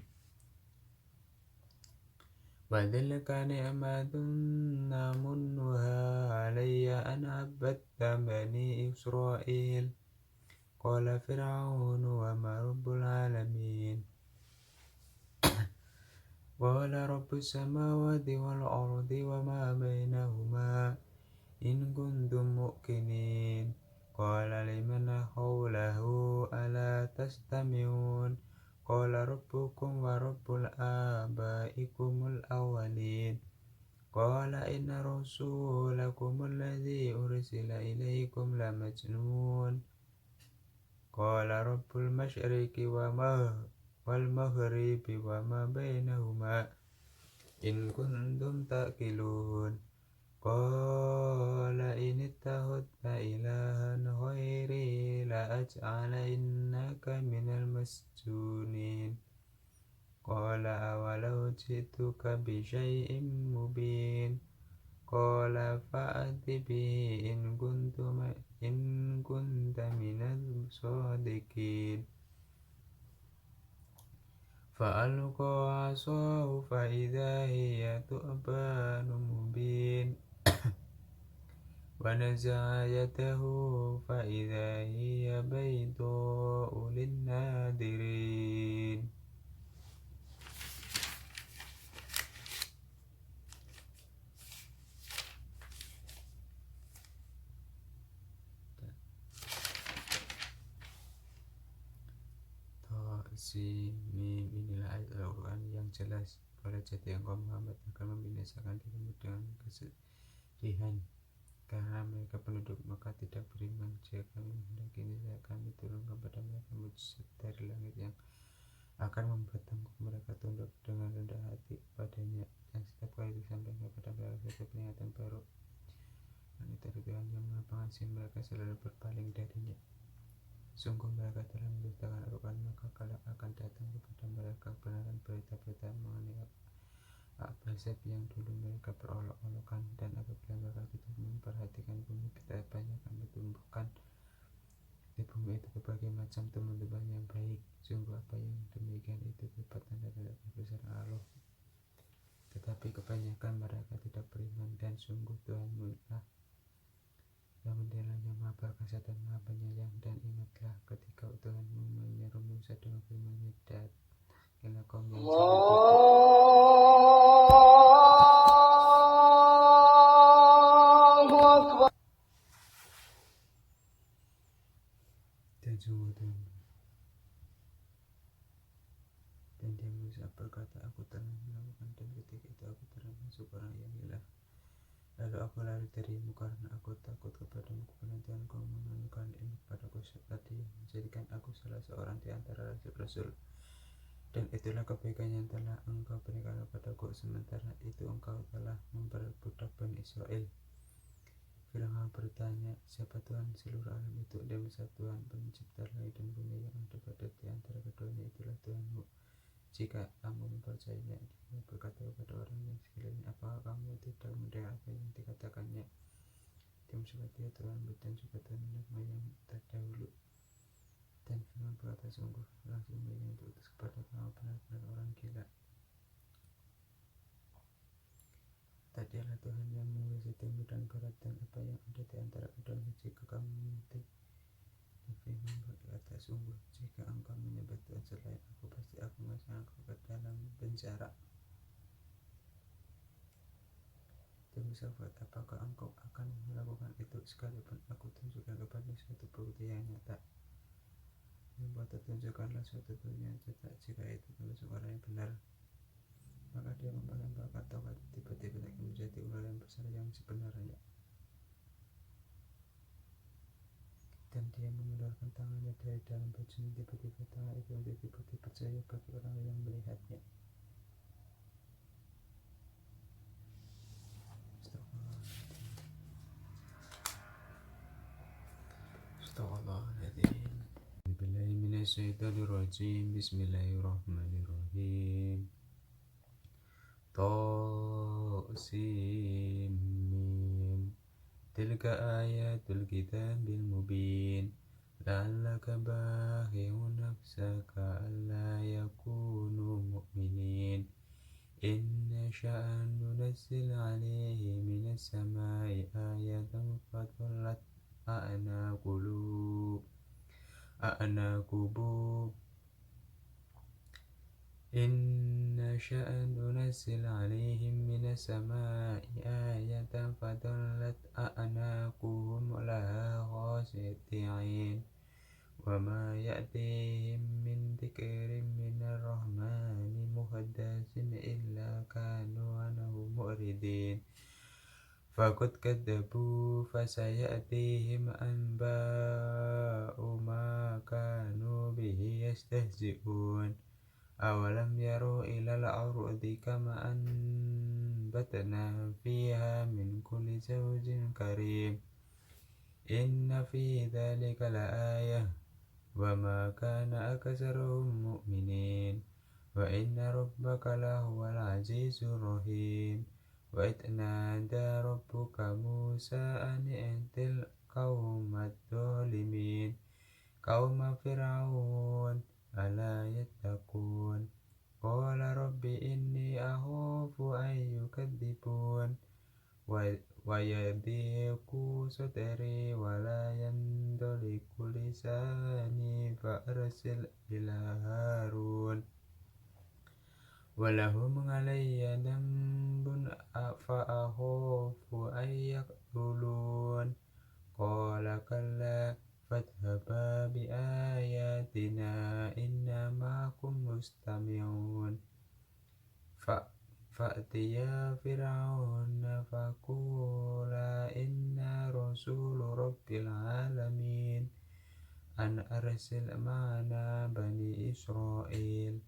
Wa tilka ni'matun namunnuha alayya an 'abadta bani Israil. Qala fir'aunu wa ma rabbul alamin. Qala rabbus samawati wal ardi wa ma bainahuma in kuntum muqinin. Qala liman hawlahu ala tastami'un. Qala rabbukum wa rabbul abaikumul awwalin. Qala inna rasulakum alladhi ursila ilaykum la majnun. Qala rabbul masyriqi wal maghribi wa ma bainahuma in kuntum taqilun. Qala in ittakhadta ilahan ghairi la aj'alannaka minal masjunin. Qala awalau ji'tuka bi syai'in mubin. Qala fa'ati bihi in kunta minaz shadiqin. Fa'alqa 'asahu fa idza hiya thu'banun mubin. ونزع يده فإذا هي بيضاء للناظرين. Mim, inilah ayat Al-Quran yang jelas. Oleh jadi engkau Muhammad akan membinasakan dirimu dengan kesedihan, karena mereka penduduk Mekah tidak beriman jika kami menghendaki kami turunkan kepada mereka mujizat dari langit yang akan membuat mereka tunduk dengan rendah hati padanya, dan setiap kali disampaikan kepada mereka suatu peringatan baru, dan itu dari Tuhan yang Maha Pengasih, mereka selalu berpaling darinya. Sungguh mereka telah mendustakan Al-Quran, maka kelak akan datang kepada mereka kebenaran berita-berita mengenai Al-Ahzab yang dulu mereka berolok-olokan. Dan apabila mereka tidak memperhatikan bumi, betapanya kami tumbuhkan di bumi itu berbagai macam tumbuhan yang baik. Sungguh apa yang demikian itu berupa tanda-tanda kebesaran Allah, tetapi kebanyakan mereka tidak beriman. Dan sungguh Tuhanmu lah yang menilai, yang Maha Perkasa dan Maha Penyayang. Dan ingatlah ketika Tuhanmu menyeru Musa dengan firman-Nya, datanglah kaum yang sudah dan sungguh Tuhan. Dan dia Musa berkata, aku telah melakukan, dan ketika itu aku telah masuk orang yang hilang. Lalu aku lari darimu karena aku takut kepadamu, kemudian Tuhanku menurunkan ilmu kepadaku tadi yang menjadikan aku salah seorang di antara rasul-rasul. Dan itulah kebaikan yang telah engkau berikan kepadaku, sementara itu engkau telah memperbudak Bani Israel. Fir'aun bertanya, siapa Tuhan seluruh alam itu? Dia Musa, Tuhan pencipta langit dan bumi yang ada pada di antara keduanya itulah Tuhanmu. Jika kamu mempercayainya. Dia berkata kepada orang yang sekeliling, apakah kamu tidak mendengar apa yang dikatakannya? Dia berkata, ya Tuhan, dan juga Tuhan nenek moyang terdahulu. Dan Fir'aun berkata, sungguh langsung yang diutus kepada kamu benar-benar orang gila. Tadilah Tuhan yang menguasai timur dan barat dan apa yang ada di antara keduanya. Jika kamu mengerti, Fir'aun berkata, sungguh jika engkau menyembah Tuhan selain aku, pasti aku memasukkan engkau ke dalam penjara. Dan Musa berkata, apakah engkau akan melakukan itu sekalipun aku tunjukkan kepada suatu bukti yang nyata? Membuat tunjukkanlah suatu bukti yang nyata, jika itu termasuk orang yang benar. Maka dia membakar Taurat, tiba-tiba akan menjadi ular yang besar yang sebenarnya. Dan dia mengeluarkan tangannya dari dalam bajunya, tiba-tiba tangan itu menjadi putih bercahaya bagi orang yang melihatnya. Astagfirullahaladzim. Bismillahirrahmanirrahim. Bismillahirrahmanirrahim. Tasim Mim. Tilka ayatul kitabil mubin. La'allaka bakhi'un nafsaka alla yakunu mu'minin. Inna sya'an nunazil 'alaihi minas sama'i ayatan fadhallat a'naqubu. Inna sya'an nunazil 'alaihim minas sama'i ayatan fadhallat a'naquhum laha khashi'in. Wa ma ya'tihim min dzikrin minar rahmani muhaddatsin illa kanu anhu mu'ridin. Faqad kadzabu fasayatihim anba'u ma kanu bihi yastahzi'un. Awalam yaru ilal ardi kama anbatna fiha min kulli zawjin karim. Inna fi dzalika laayah wa ma kana aksaruhum mu'minin. Wa inna rabbaka lahuwal azizur rahim. Wa idh nada rabbuka Musa an i'til qaumadh dhalimin qauma fir'aun ala yattaqun. Qala rabbi inni akhafu an yukadzibun. wa yadhiqu sadri wa la yandaliku lisani fa arsil ila Harun walahum alayya dambun fa akhafu an yaqtulun qala kalla fadhhaba bi ayatina inna ma'akum mustami'un fa'tiya fir'auna faqula inna rasulu rabbil alamin an arsil ma'ana bani Israil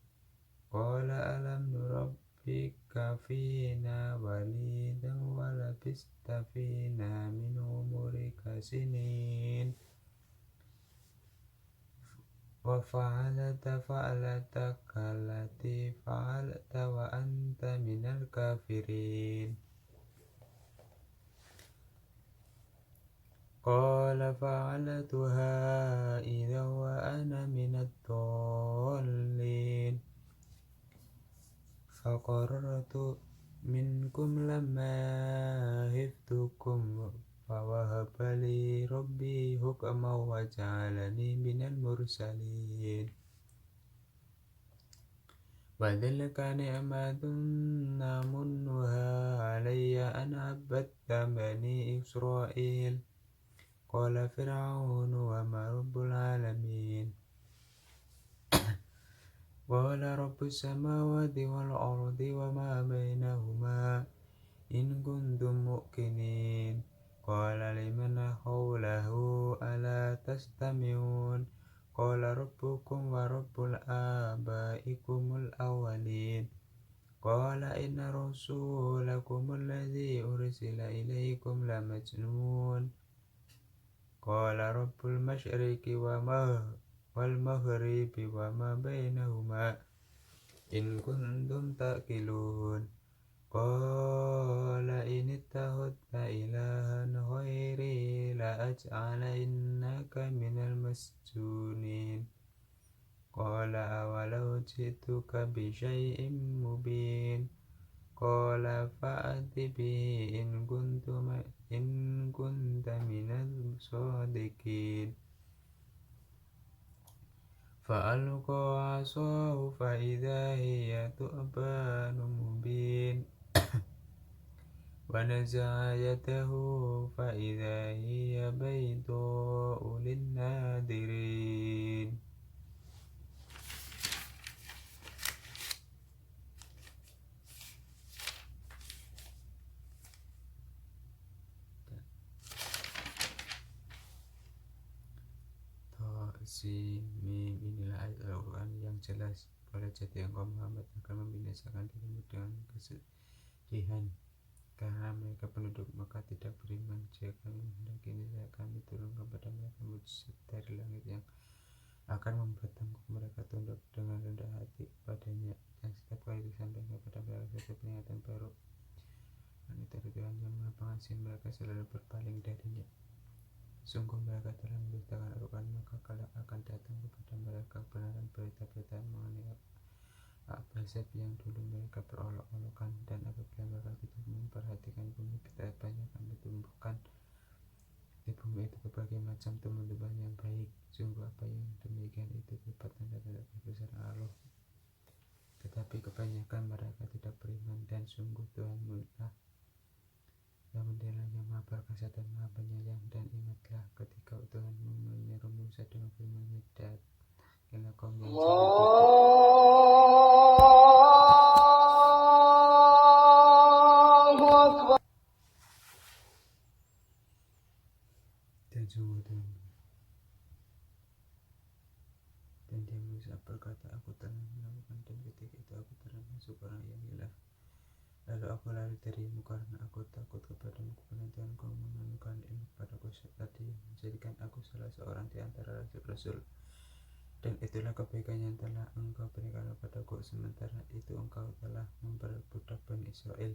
qala alam nurabbika fina walidan wa labista fina min umurika sinin wa fa'alta fa'alataka allati fa'alta wa anta minal kafirin qala fa'altuha idza wa ana minad dallin faqarartu minkum lamma hiftukum fawahaba li rabbi hukman wa ja'alani minal mursalin wa dhalika ni'matun namunnuha alayya an abadta bani Israil qala fir'aunu wa ma rabbul alamin qala rabbus samawati wal ardi wa ma bainahuma in kuntum muqinin qala liman hawlahu ala tastami'un qala rabbukum wa rabbul abaikumul awwalin qala inna rasulakum alladhi ursila ilaykum la majnun qala rabbul masyriqi wal maghribi wa ma bainahuma in kuntum taqilun qala in ittakhadta ilahan ghairi la aj'alannaka minal masjunin qala awalau ji'tuka bi syai'in mubin qala fa'ati bihi in kunta minal shadiqin fa'alqa 'asahu fa idza hiya thu'banun mubin wa naza'a yadahu fa idza hiya bayda'u lin-nadirin Mim. Inilah ayat Al-Quran yang jelas. Boleh jadi engkau Muhammad akan membinasakan dirimu dengan kesedihan karena mereka penduduk Mekah tidak beriman. Jika kami menghendaki niscaya kami turun kepada mereka mujizat dari langit yang akan membuat tangguh mereka tunduk dengan rendah hati padanya, dan setiap kali disampaikan kepada mereka satu peringatan baru, dan itu Tuhan yang Maha Pengasih, mereka selalu berpaling darinya. Sungguh mereka telah mendustakan Al-Quran, maka kelak akan datang kepada mereka kebenaran berita-berita mengenai Abbasab yang dulu mereka berolok-olokan, dan apabila mereka tidak memperhatikan bumi, betapa banyak kami tumbuhkan di bumi itu berbagai macam tumbuhan yang baik. Sungguh apa yang demikian itu berupa tanda-tanda kebesaran Allah, tetapi kebanyakan mereka tidak beriman. Dan sungguh Tuhanmu lah yang mendilah yang Maha Perkasa dan Maha Penyayang. Dan ingatlah ketika Tuhanmu menyeru Musa dengan firman-Nya, datanglah kaum yang sangat dan sungguh Tuhanmu. Dan dia Musa berkata, aku telah melakukan, dan ketika itu aku telah masuk orang yang hilang. Lalu aku lari darimu karena aku takut kepadamu, kemudian Tuhan kau menganugerahkan ilmu kepadaku tadi yang menjadikan aku salah seorang di antara rasul-rasul. Dan itulah kebaikan yang telah engkau berikan kepadaku, sementara itu engkau telah memperbudak Bani Israel.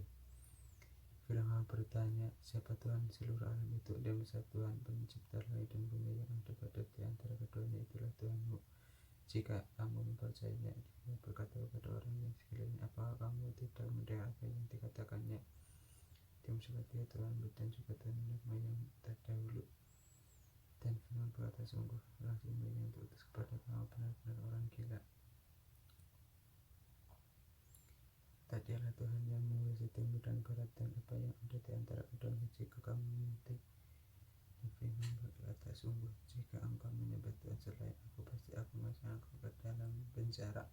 Fir'aun bertanya, siapa Tuhan seluruh alam itu? Dia Musa, Tuhan pencipta langit dan bumi yang ada pada di antara keduanya itulah Tuhanmu. Jika kamu mempercayainya. Dia berkata kepada orang yang sekeliling, apakah kamu tidak mendengar apa yang dikatakannya? hakim seperti terlambat dan juga nama yang terdahulu. Dan firman berkata, sungguh langsung yang diutus kepada kamu benar-benar orang gila. Tak dialah Tuhan yang menguasai timur dan barat dan apa yang ada di antara keduanya jika kamu mengerti. Dan firman berkata, sungguh jika engkau menyembah Tuhan selain aku, pasti aku masukkan engkau ke dalam penjara.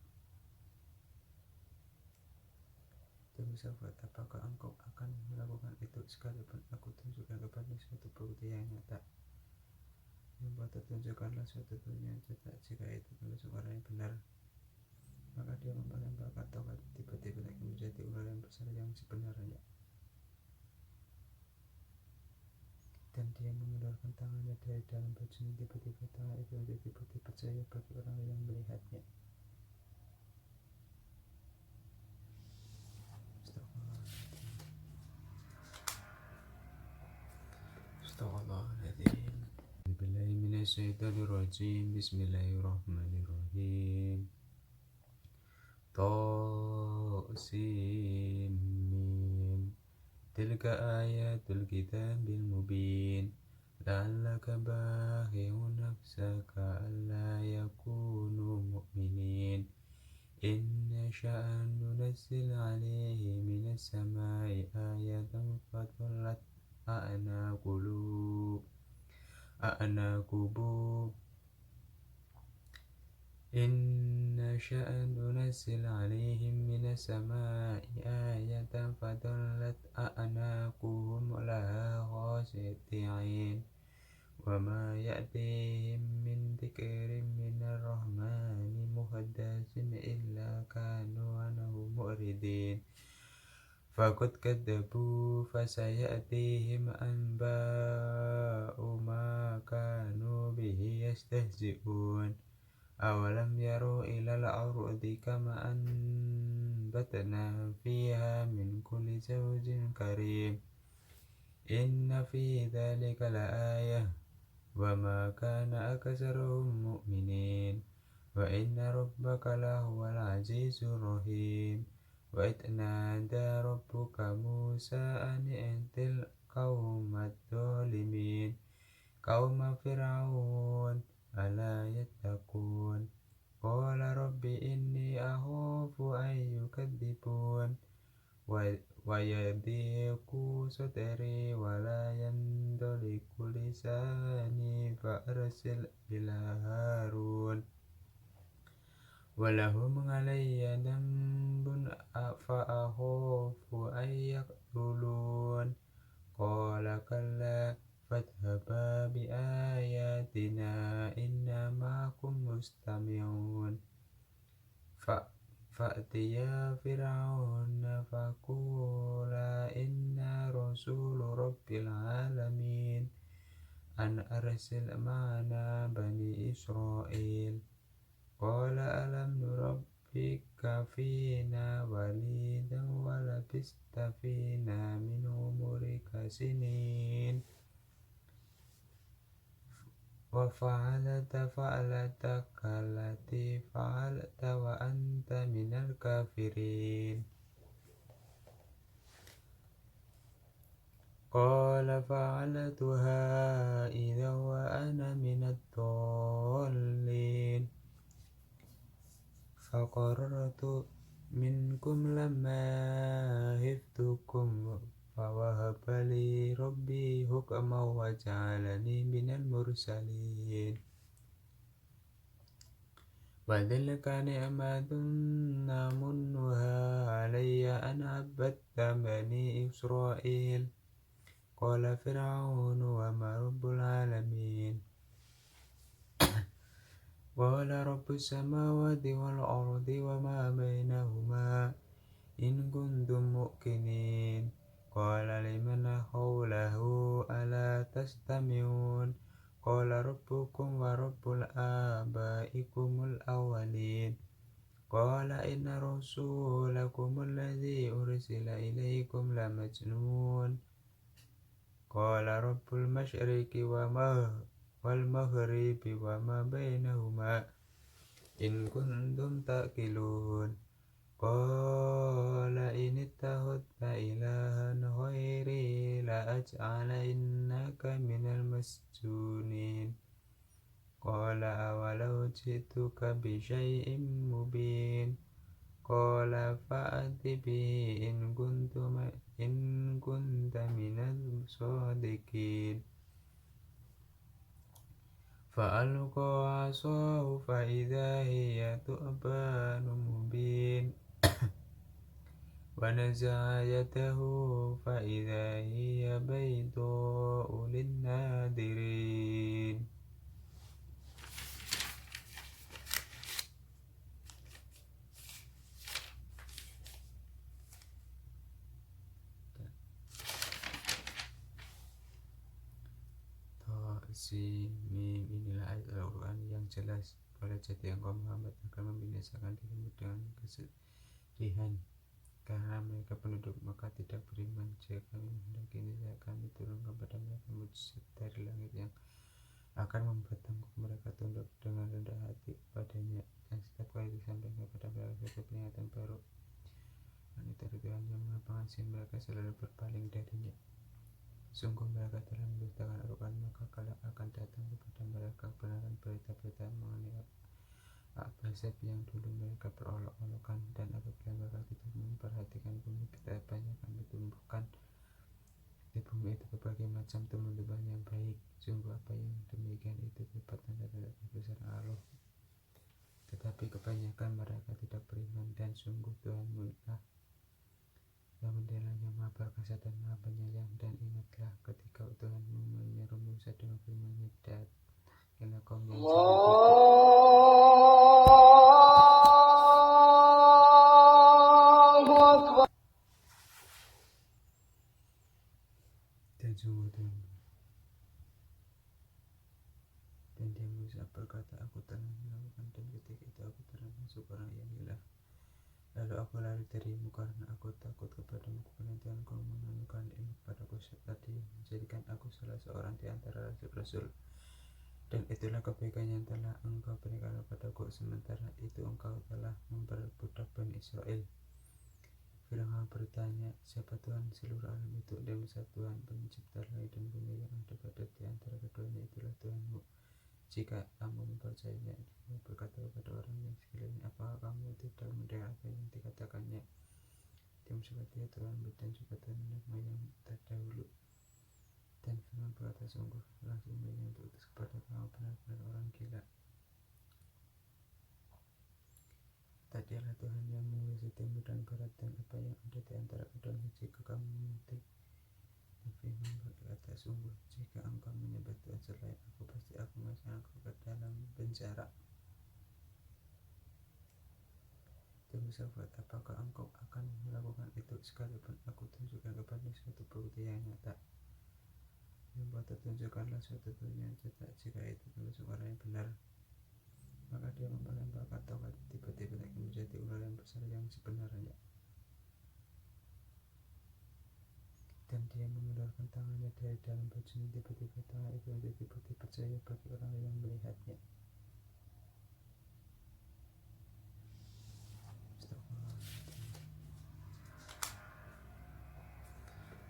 Tunggu sahabat, apakah engkau akan melakukan itu sekalipun aku tunjukkan kepada suatu bukti yang nyata? Membuat tunjukkanlah suatu bukti yang nyata jika itu termasuk orang yang benar. Maka dia melemparkan tongkat, tiba-tiba lagi menjadi ular yang besar yang sebenarnya. Dan dia mengeluarkan tangannya dari dalam bajunya, tiba-tiba tangan itu menjadi putih bercahaya bagi orang yang melihatnya. Bismillahirrahmanirrahim. Bismillahirrahmanirrahim. Tasim. Tilka ayatul kitabil mubin. La'allaka bakhi'un nafsaka alla yakunu mu'minin. Inna sya'an nunazzil 'alaihi minas sama'i ayatan fadhallat a'naqubu. Inna sya'an nunazzil 'alaihim minas sama'i ayatan fadhallat a'naquhum laha khashi'in. Wa ma ya'tihim min dzikrin minar rahmani muhaddatsin illa kanu anhu mu'ridin. Faqad kadzabu fasayatihim anba'u ma kanu bihi yastahzi'un. Awalam yaru ilal ardi kama anbatna fiha min kulli zawjin karim. Inna fi dzalika laayah wa ma kana aksaruhum mu'minin. Wa inna rabbaka lahuwal azizur rahim. Wa idh nada rabbuka Musa an i'til qaumadh dhalimin qauma fir'aun ala yattaqun. Qala rabbi inni akhafu an yukadzibun wa yadhiqu sadri wa la yandaliqu lisani fa arsil ila Harun walahum alayya dambun fa akhafu an yaqtulun. Qala kalla fadhhaba bi ayatina inna ma'akum mustami'un. Fa'tiya fir'auna faqula inna rasulu rabbil alamin an arsil ma'ana bani Israil. Qala alam nurabbika fina walidan wa labista fina min umurika sinin. Wa fa'alta fa'lataka allati fa'alta wa anta minal kafirin. Qala fa'altuha idza wa ana minad dallin. Faqarartu minkum lamma hiftukum fawahaba li rabbi hukma wa ja'alani minal mursalin. Wa tilka ni'matun namunnuha alayya an abadta bani Israil. Qala fir'aunu wa ma rabbul alamin. Qala rabbus samawati wal ardi wa ma bainahuma in kuntum muqinin. Qala liman hawlahu ala tastami'un. Qala rabbukum wa rabbul abaikumul awwalin. Qala inna rasulakum alladhi ursila ilaykum la majnun. Qala rabbul masyriqi wal maghribi wa ma bainahuma in kuntum taqilun. Qala in ittakhadta ilahan ghairi la aj'alannaka minal masjunin. Qala awalau ji'tuka bi syai'in mubin. Qala fa'ati bihi in kunta minal shadiqin. Fa'alqa 'asahu fa idza hiya thu'banun mubin. Wa naza'a yadahu fa idza hiya bayda'u lin-nadirin. Sin Mim, inilah ayat Al-Quran yang jelas. Pada jadi engkau Muhammad akan membinasakan dirimu dengan kesedihan, karena mereka penduduk Mekah tidak beriman. Jika kami menghendaki niscaya kami turunkan kepada mereka mukjizat dari langit yang akan membuat tangguh mereka tunduk dengan rendah hati kepadanya, dan setiap kali disampaikan kepada mereka suatu peringatan baru, dan itu Tuhan yang Maha Pengasih, mereka selalu berpaling darinya. Sungguh mereka telah mendustakan Al-Quran, maka kelak akan datang kepada mereka kebenaran berita-berita mengenai Al-Ahzab yang dulu mereka perolok-olokan. Dan apabila mereka tidak memperhatikan bumi, kita banyak kami tumbuhkan di bumi itu berbagai macam tumbuhan yang baik. Sungguh apa yang demikian itu berupa tanda-tanda kebesaran Allah, tetapi kebanyakan mereka tidak beriman. Dan sungguh Tuhanmu lah yang mendelanya Maha Perkasa dan Maha Penyayang. Dan ingatlah ketika Tuhanmu menyeru Musa dengan firman-Nya, datanglah kaum yang jahil itu. Dan sungguh Tuhanmu. Dan dia Musa berkata, aku telah melakukan, dan ketika itu aku termasuk orang yang hilang. Lalu aku lari darimu karena aku takut kepadamu, kemudian Tuhanku menganugerahkan ilmu kepadaku tadi, menjadikan aku salah seorang di antara rasul-rasul. Dan itulah kebaikan yang telah engkau berikan kepadaku. Sementara itu engkau telah memperbudak Bani Israel. Fir'aun bertanya, siapa Tuhan seluruh alam itu? Dan Musa, Tuhan pencipta langit dan bumi yang ada pada di antara keduanya itulah Tuhanmu. Jika kamu mempercayainya. Dia berkata kepada orang yang sekeliling, apakah kamu tidak mendengar apa yang dikatakannya? Dia berkata, ya Tuhan, dan juga Tuhan nenek moyang terdahulu. Dan Fir'aun berkata, sungguh langsung yang diutus kepada kamu benar-benar orang gila. Tadilah Tuhan yang menguasai timur dan barat dan apa yang ada di antara keduanya jika kamu mengerti. Dan Fir'aun berkata, sungguh jika engkau menyembah Tuhan selain aku, pasti aku masukkan engkau ke dalam penjara. Dan Musa berkata, apakah engkau akan melakukan itu sekalipun aku tunjukkan kepada suatu bukti yang nyata? Yang buat tunjukkanlah suatu bukti yang nyata jika itu termasuk orang yang benar. Maka dia melemparkan tongkat, tiba-tiba menjadi ular yang besar yang sebenarnya. Dan dia mengeluarkan tangannya dari dalam bajunya, tiba-tiba tangan itu menjadi bukti percaya bagi orang yang melihatnya.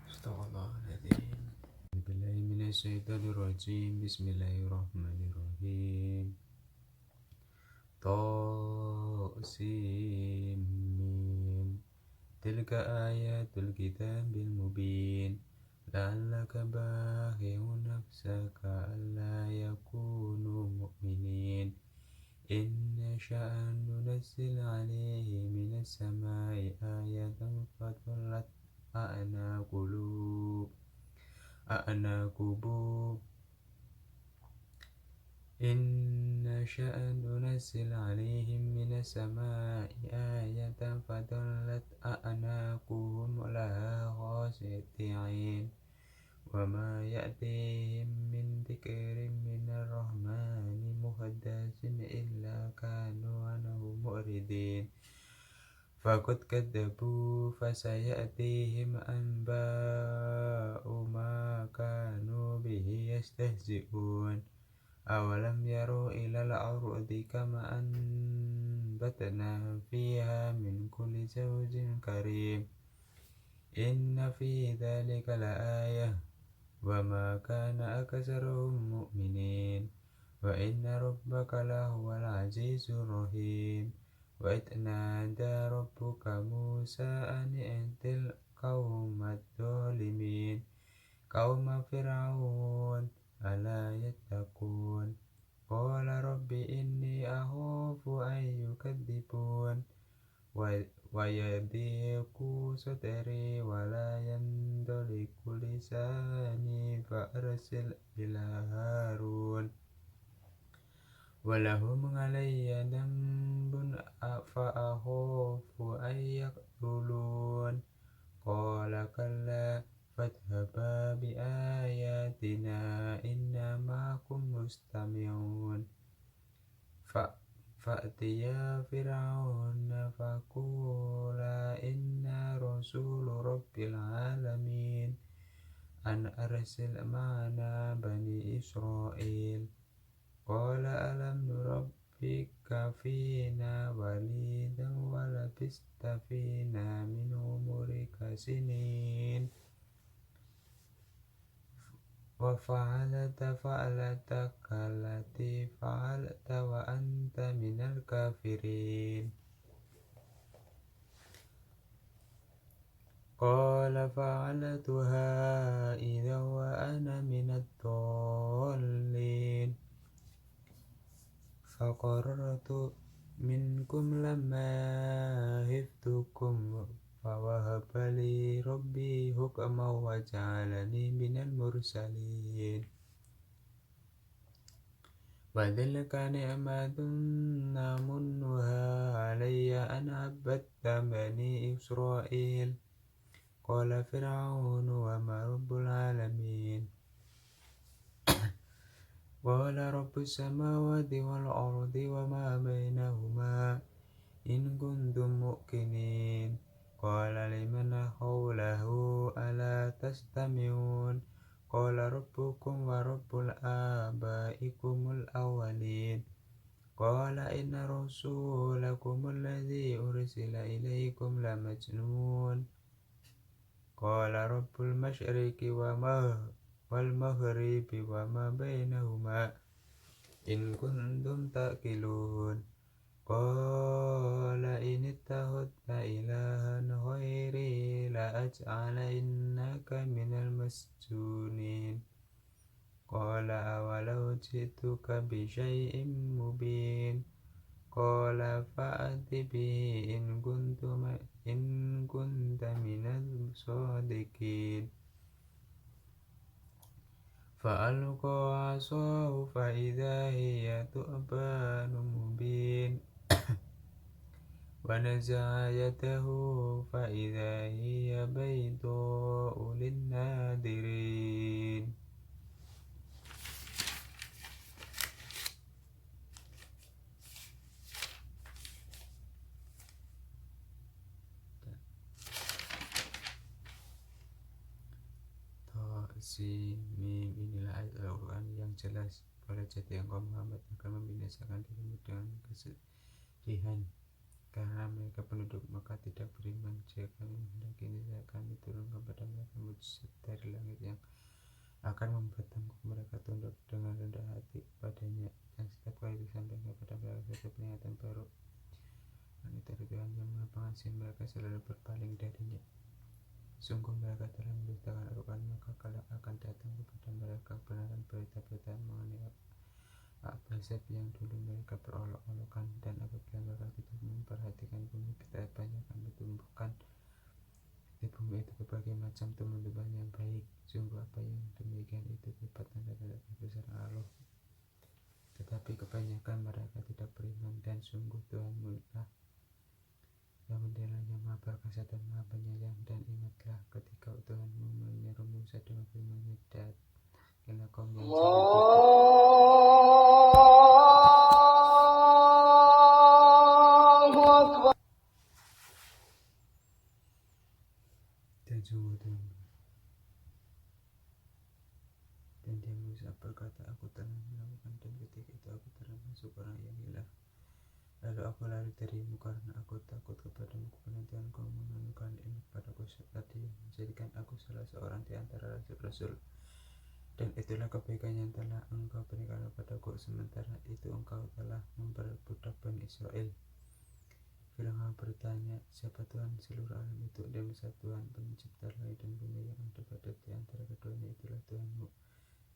Astagfirullahaladzim. Bismillahirrahmanirrahim. Bismillahirrahmanirrahim. Tasin Mim. Tilka ayatul kitabil mubin. La'allaka bakhi'un nafsaka alla yakunu mu'minin. Inna sya'an nunazzil 'alaihi minas sama'i ayatan fadhallat a'naqubu. Inna sya'an nunazzil 'alaihim minas sama'i ayatan fadhallat a'naquhum laha khashi'in. Wa ma ya'tihim min dzikrin minar rahmani muhaddatsin illa kanu anhu mu'ridin. Faqad kadzabu fasayatihim anba'u ma kanu bihi yastahzi'un. Awalam yaru ilal ardi kama وأنبتنا فيها من كل زوج كريم إن في ذلك لآية وما كان أكثرهم مؤمنين وإن ربك لهو العزيز الرحيم وإذ نادى ربك موسى أن ائت القوم الظالمين قوم فرعون ألا يتقون قال رب إني أخاف أن يكذبون ويضيق صدري ولا ينطلق لساني فأرسل إلى هارون ولهم علي ذنب فأخاف أن يقتلون قال كلا فاذهبا بآياتنا إنا معكم مستمعون فأتيا فرعون فقولا إنا رسول رب العالمين أن أرسل معنا بني إسرائيل قال ألم نربك فينا وليدا ولبثت فينا من عمرك سنين وفعلت فعلتك التي فعلت وأنت من الكافرين قال فعلتها إذا وأنا من الضالين فقررت منكم لما خفتكم فوهب لي ربي حكما وجعلني من المرسلين وتلك نعمة نمنها علي أن عبدت بني إسرائيل قال فرعون وما رب العالمين قال رب السماوات والأرض وما بينهما إن كنتم موقنين قال لمن حوله ألا تستمعون قال ربكم ورب آبائكم الأولين قال إن رسولكم الذي أرسل إليكم لمجنون قال رب المشرق والمغرب وما بينهما إن كنتم تعقلون قال إن اتخذت إلها غيري لأجعلنك من المسجونين قال أولو جئتك بشيء مبين قال فأت به إن كنت من الصادقين فألقى عصاه فإذا هي ثعبان مبين ونزع يده فإذا هي بيضاء للناظرين Mim. Inilah ayat Al-Quran yang jelas. Boleh jadi engkau Muhammad akan membinasakan dirimu dengan kesedihan karena mereka penduduk Mekah tidak beriman. Jika kami menghendaki niscaya kami turun kepada mereka mujizat dari langit yang akan membuat mereka tunduk dengan rendah hati padanya, dan setiap kali disampaikan kepada mereka satu peringatan baru, langit dari Tuhan yang Maha Pengasih, mereka selalu berpaling darinya. Sungguh mereka telah mendustakan Al-Quran, maka kelak akan datang kepada mereka kebenaran berita-berita mengenai Al-Basab yang dulu mereka berolok-olokan, dan apabila mereka tidak memperhatikan bumi, kita banyak kami tumbuhkan di bumi itu berbagai macam tumbuhan yang baik. Sungguh apa yang demikian itu berupa tanda-tanda kebesaran Allah, tetapi kebanyakan mereka tidak beriman. Dan sungguh Tuhanmu lah yang mendelanya Maha Perkasa dan Maha Penyayang. Dan ingatlah ketika Tuhanmu menyeru Musa dengan firman-Nya, datanglah kaum yang dan sungguh Tuhan. Dan dia Musa berkata, aku telah melakukan, dan ketika itu aku telah masuk orang yang hilang. Lalu aku lari darimu karena aku takut kepadamu, kemudian kau menganukan ini kepadaku tadi menjadikan aku salah seorang di antara rasul-rasul. Dan itulah kebaikan yang telah engkau berikan kepadaku, sementara itu engkau telah memperbudak Bani Israel. Fir'aun bertanya, siapa Tuhan seluruh alam itu? Dia Musa, Tuhan pencipta langit dan bumi yang ada pada di antara keduanya itulah Tuhanmu.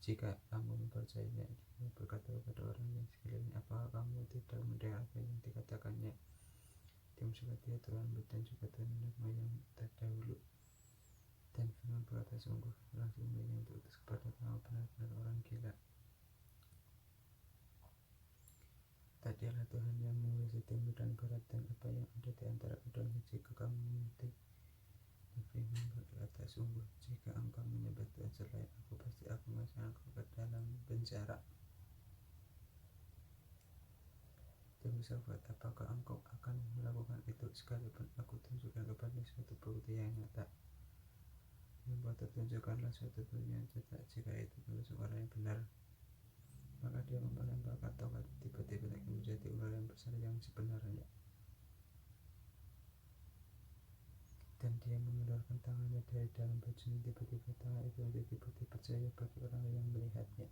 Jika kamu mempercayainya, dia berkata kepada orang yang sekelilingnya, apakah kamu tidak mendengar apa yang dikatakannya? Dia Musa, dia Tuhan dan juga Tuhan nenek moyang terdahulu. Dan Fir'aun berkata, sungguh langsung yang diutus kepada kamu benar-benar orang gila. Tak dialah Tuhan yang menguasai timur dan barat dan apa yang ada di antara keduanya. Jika kamu mengerti, Fir'aun berkata, sungguh jika engkau menyembah Tuhan selain aku, pasti aku masukkan engkau ke dalam penjara. Dia Musa, apakah engkau akan melakukan itu sekalipun aku tunjukkan kepada suatu bukti yang nyata? Membuat tunjukkanlah suatu bukti yang nyata jika itu termasuk orang yang benar. Maka dia melemparkan tongkat, tiba-tiba menjadi ular yang besar yang sebenarnya. Dan dia mengeluarkan tangannya dari dalam bajunya, tiba-tiba tangan itu menjadi putih bercahaya bagi orang yang melihatnya.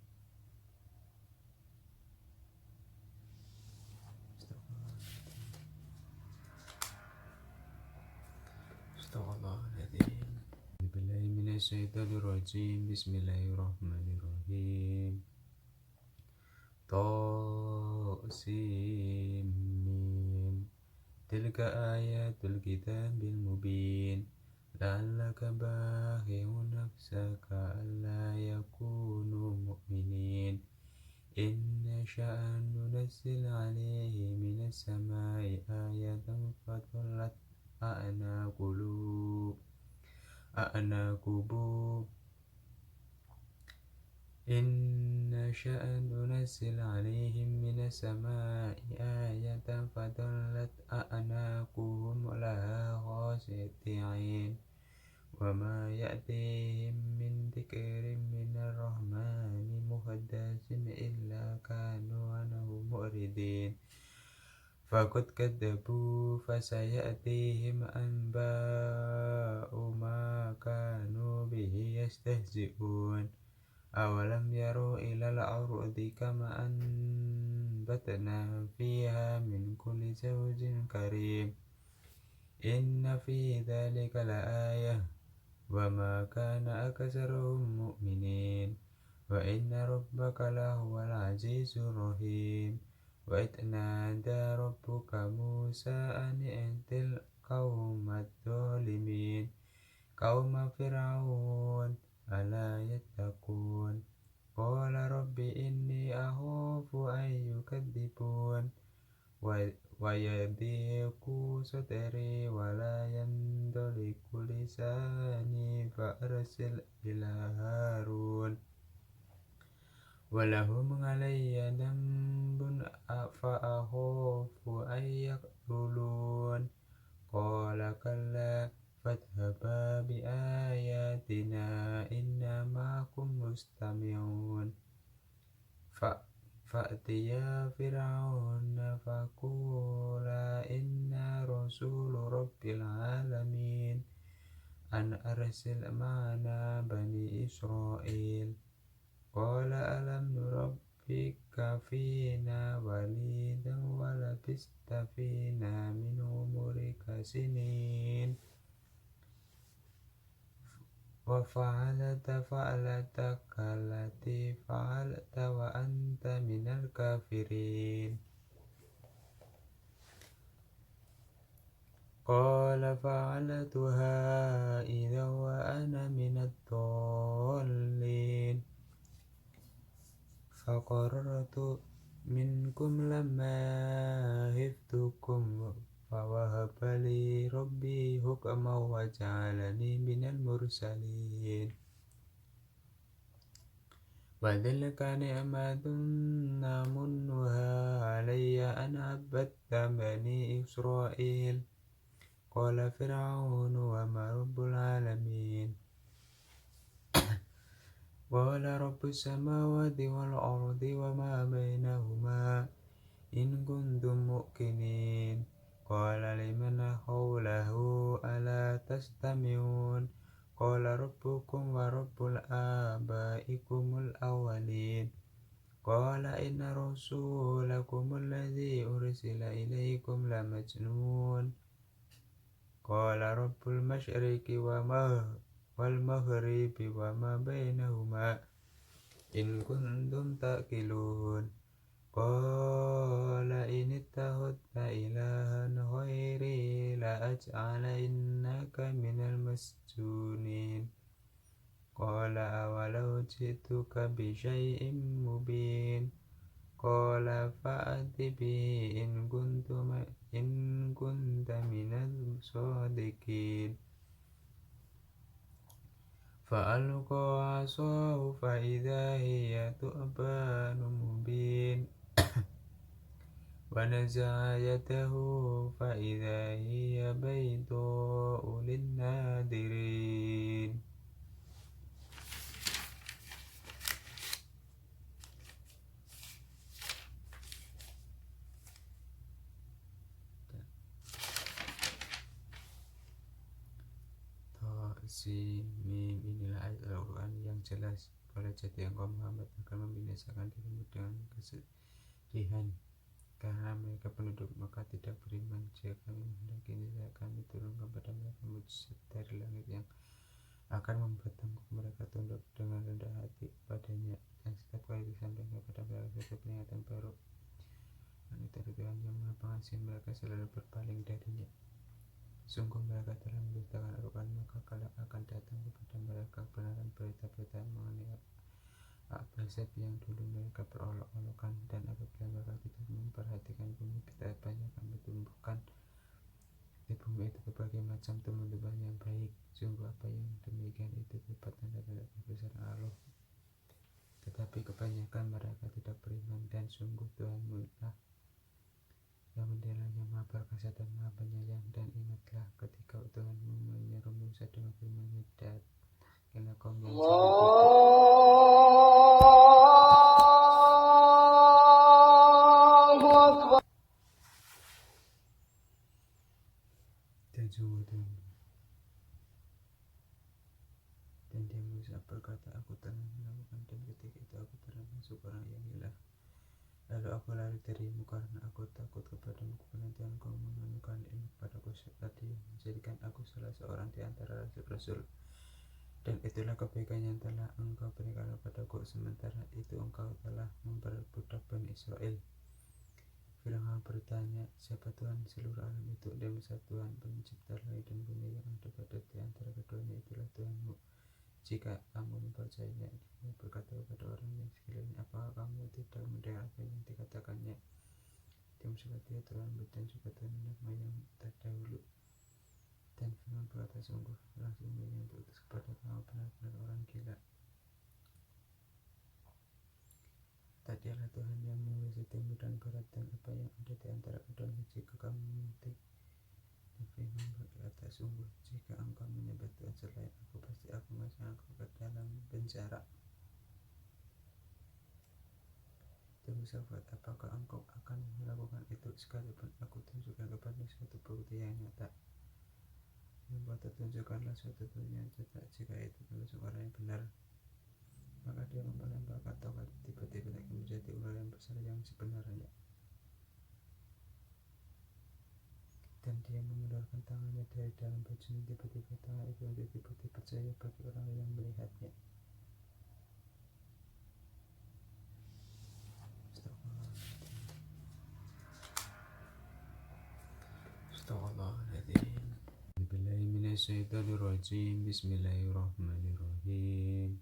Astagfirullahaladzim. Bismillahirrahmanirrahim. Bismillahirrahmanirrahim. Tasimim. Tilka ayatul kitabil mubin. La'allaka bakhi'un nafsaka alla yakunu mu'minin. Inna sya'an nunazil alaihi minas samai ayatan fadullat a'naqubu. Inna sya'an nunazil alaihim minas samai ayatan fadullat a'naquhum laha khashi'in. Wa ma ya'tihim min dzikrin minar rahmani muhaddatsin illa kanu anhu mu'ridin. Faqad kadzabu fasayatihim anba'u ma kanu bihi yastahzi'un. Awalam yaru ilal ardi kama anbatna fiha min kulli zawjin karim. Inna fi dzalika laayah wa ma kana aksaruhum mu'minin. Wa inna rabbaka lahuwal azizur rahim. Wa idh nada rabbuka Musa an i'til qaumadh dhalimin qauma fir'aun ala yattaqun. Qala rabbi inni akhafu an yukadzibun wa yadhiqu sadri wa la yandaliqu lisani fa arsil ila Harun walahum alayya dambun fa akhafu an yaqtulun. Qala kalla fadhhaba bi ayatina inna ma'akum mustami'un. Fa'tiya fir'auna faqula inna rasulu rabbil alamin an arsil ma'ana bani Israil. Qala alam nurabbika fina walidan wa labista fina min umurika sinin. Wa fa'alta fa'lataka allati fa'alta wa anta minal kafirin. Qala fa'altuha idza wa ana minad dallin. Faqarartu minkum lamma hiftukum fawahaba li rabbi hukman wa ja'alani minal mursalin. Wa tilka ni'matun namunnuha alayya an abadta bani Israil. Qala fir'aunu wa ma rabbul alamin. Qala rabbus samawati wal ardi wa ma bainahuma in kuntum muqinin. Qala liman hawlahu ala tastami'un. Qala rabbukum wa rabbul abaikumul awwalin. Qala inna rasulakum alladhi ursila ilaykum la majnun. Qala rabbul masyriqi wal maghribi wa ma bainahuma in kuntum taqilun. Qala in ittakhadta ilahan ghairi la aj'alannaka minal masjunin. Qala awalau ji'tuka bi syai'in mubin. Qala fa'ati bi in kunta minal shadiqin. Fa'alqa 'asahu fa idza hiya thu'banun mubin. Wa naza'a yadahu fa idza hiya bayda'u lin-nadirin. Mim, inilah ayat Al-Quran yang jelas. Boleh jadi engkau Muhammad akan membinasakan dirimu dengan kesedihan, karena mereka penduduk Mekah tidak beriman. Jika kami menghendaki, kami turunkan kepada mereka mujizat dari langit yang akan membuat tangguh mereka tunduk dengan rendah hati padanya, dan setiap kali disampaikan kepada mereka satu peringatan baru, dan dari Tuhan yang Maha Pengasih, mereka selalu berpaling darinya. Sungguh mereka telah mendustakan Al-Quran, maka kelak akan datang kepada mereka kebenaran berita-berita mengenai Al-Azab yang dulu mereka perolok-olokan. Dan apabila mereka tidak memperhatikan bumi, kita banyak kami tumbuhkan di bumi itu berbagai macam tumbuhan yang baik. Sungguh apa yang demikian itu berupa tanda-tanda kebesaran Allah. Tetapi kebanyakan mereka tidak beriman, dan sungguh Tuhanmu lah yang mendilah, yang Maha Perkasa dan Maha Penyayang. Dan ingatlah ketika Tuhanmu menyeru Musa dengan firman-Nya, datanglah kaum yang saleh itu. Dan sungguh Tuhan. Dan dia Musa berkata, aku telah melakukan, dan ketika itu aku termasuk orang yang hilang. Lalu aku lari darimu karena aku takut kepadamu, kemudian engkau menganugerahkan ilmu kepadaku tadi, menjadikan aku salah seorang di antara rasul-rasul. Dan itulah kebaikan yang telah engkau berikan kepadaku. Sementara itu engkau telah memperbudak Bani Israel. Fir'aun bertanya, siapa Tuhan seluruh alam itu? Dan Musa, Tuhan pencipta langit dan bumi yang ada pada di antara keduanya itulah Tuhanmu. Jika kamu mempercayainya. Dia berkata kepada orang yang sekeliling, apakah kamu tidak mendengar apa yang dikatakannya? Dia berkata, dia Tuhanmu dan juga Tuhan nenek moyang terdahulu. Dan Fir'aun berkata, sungguhlah sungguhnya untuk kepada kamu benar-benar orang gila. Tadilah Tuhan yang menguasai timur dan barat dan apa yang ada di antara keduanya jika kamu mengerti. Dan Fir'aun berkata, sungguh jika engkau menyembah Tuhan selain aku, pasti aku masukkan engkau ke dalam penjara. Dan Musa berkata, apakah engkau akan melakukan itu sekalipun aku tunjukkan kepada suatu bukti yang nyata? Membuat tunjukkanlah suatu bukti yang nyata, jika itu termasuk orang yang benar. Maka dia melemparkan tongkat, tiba-tiba menjadi ular yang besar yang sebenarnya. Dan dia mengeluarkan tangannya dari dalam bajunya, tiba-tiba tangan itu menjadi putih bercahaya bagi orang yang melihatnya. Astagfirullahaladzim. Bismillahirrahmanirrahim. Bismillahirrahmanirrahim.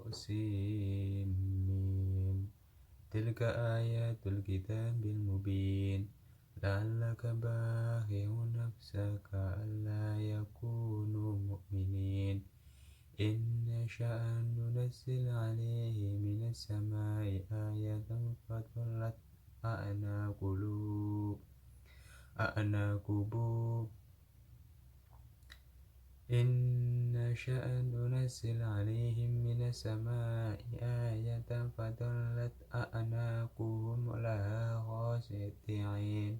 Tasin Mim. Tilka ayatul kitabil mubin. La'allaka bakhi'un nafsaka alla yakunu mu'minin. Inna sya'an nunazzil 'alaihi minas sama'i ayatan fadhallat a'naqubu. Inna نشأ ننزل عليهم من السماء آية فظلت أعناقهم لها خاشعين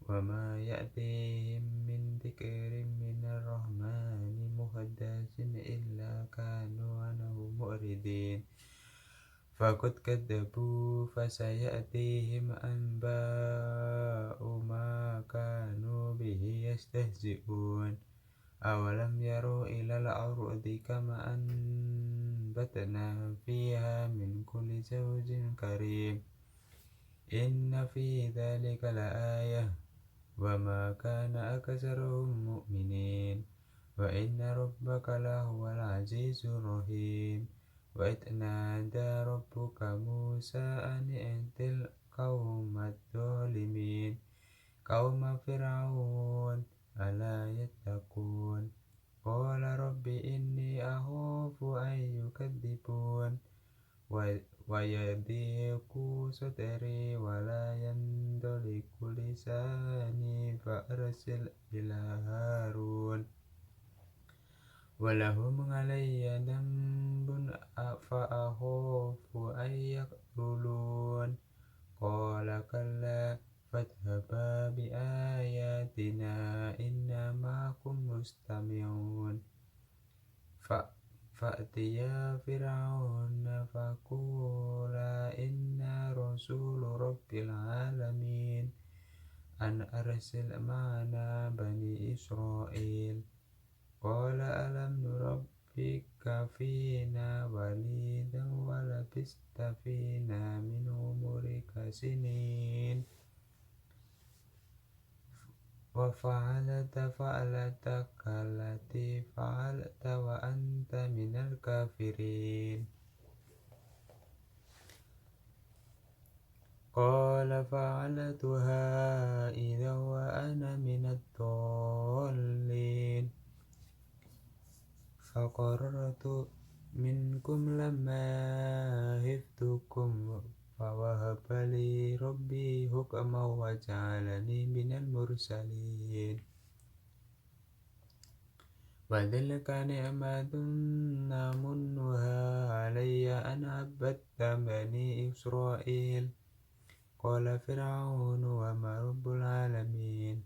وما يأتيهم من ذكر من الرحمن محدث إلا كانوا عنه معرضين فقد كذبوا فسيأتيهم أنباء ما كانوا به يستهزئون أولم يروا إلى الأرض كما أنبتنا فيها من كل زوج كريم إن في ذلك لآية وما كان أكثرهم مؤمنين وإن ربك لهو العزيز الرحيم وإذ نادى ربك موسى أن ائت القوم الظالمين قوم فرعون ألا يتقون قال رب إني أخاف أن يكذبون ويضيق صدري ولا ينطلق لساني فأرسل إلى هارون ولهم علي ذنب فأخاف أن يقتلون قال كلا فاذهبا بآياتنا إنا معكم مستمعون فأتيا فرعون فقولا إنا رسول رب العالمين أن أرسل معنا بني إسرائيل قال ألم نربك فينا وليدا ولبثت فينا من عمرك سنين وفعلت فعلتك التي فعلت وأنت من الكافرين قال فعلتها إذا وأنا من الضالين فقررت منكم لما خفتكم فوهب لي ربي حكما وجعلني من المرسلين وتلك نعمة نمنها علي أن عبدت بني إسرائيل قال فرعون وما رب العالمين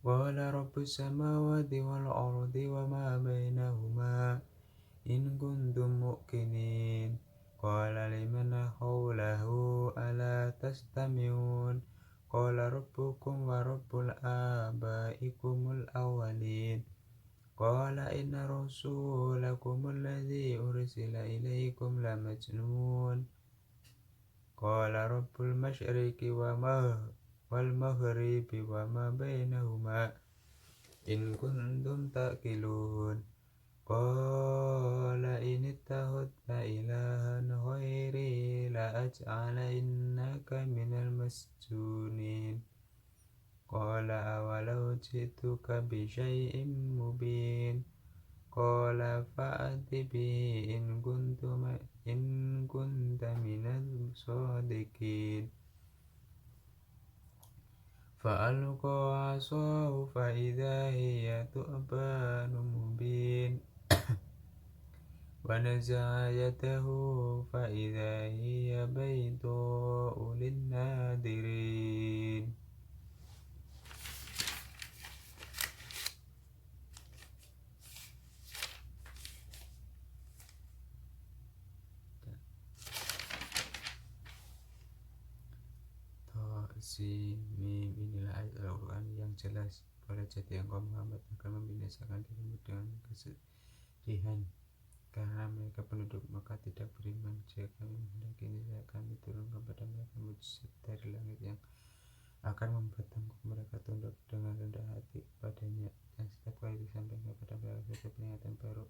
قال رب السماوات والأرض وما بينهما إن كنتم موقنين قال لمن حوله ألا تستمعون قال ربكم ورب آبائكم الأولين قال إن رسولكم الذي أرسل إليكم لمجنون قال رب المشرق والمغرب وما بينهما إن كنتم تعقلون قال إن اتخذت إلها غيري لأجعلنك من المسجونين قال أولو جئتك بشيء مبين قال فأت به إن كنت من الصادقين فألقى عصاه فإذا هي ثعبان مبين ونزع يده فإذا هي بيضاء للناظرين Inilah ayat Al-Quran yang jelas. Pada jadi engkau Muhammad akan membinasakan dirimu dengan kesedihan karena mereka penduduk Mekah tidak beriman. Jika kami menghendaki niscaya kami turunkan kepada mereka mukjizat dari langit yang akan membuat mereka tunduk dengan rendah hati padanya, dan setiap kali disampaikan kepada mereka suatu peringatan baru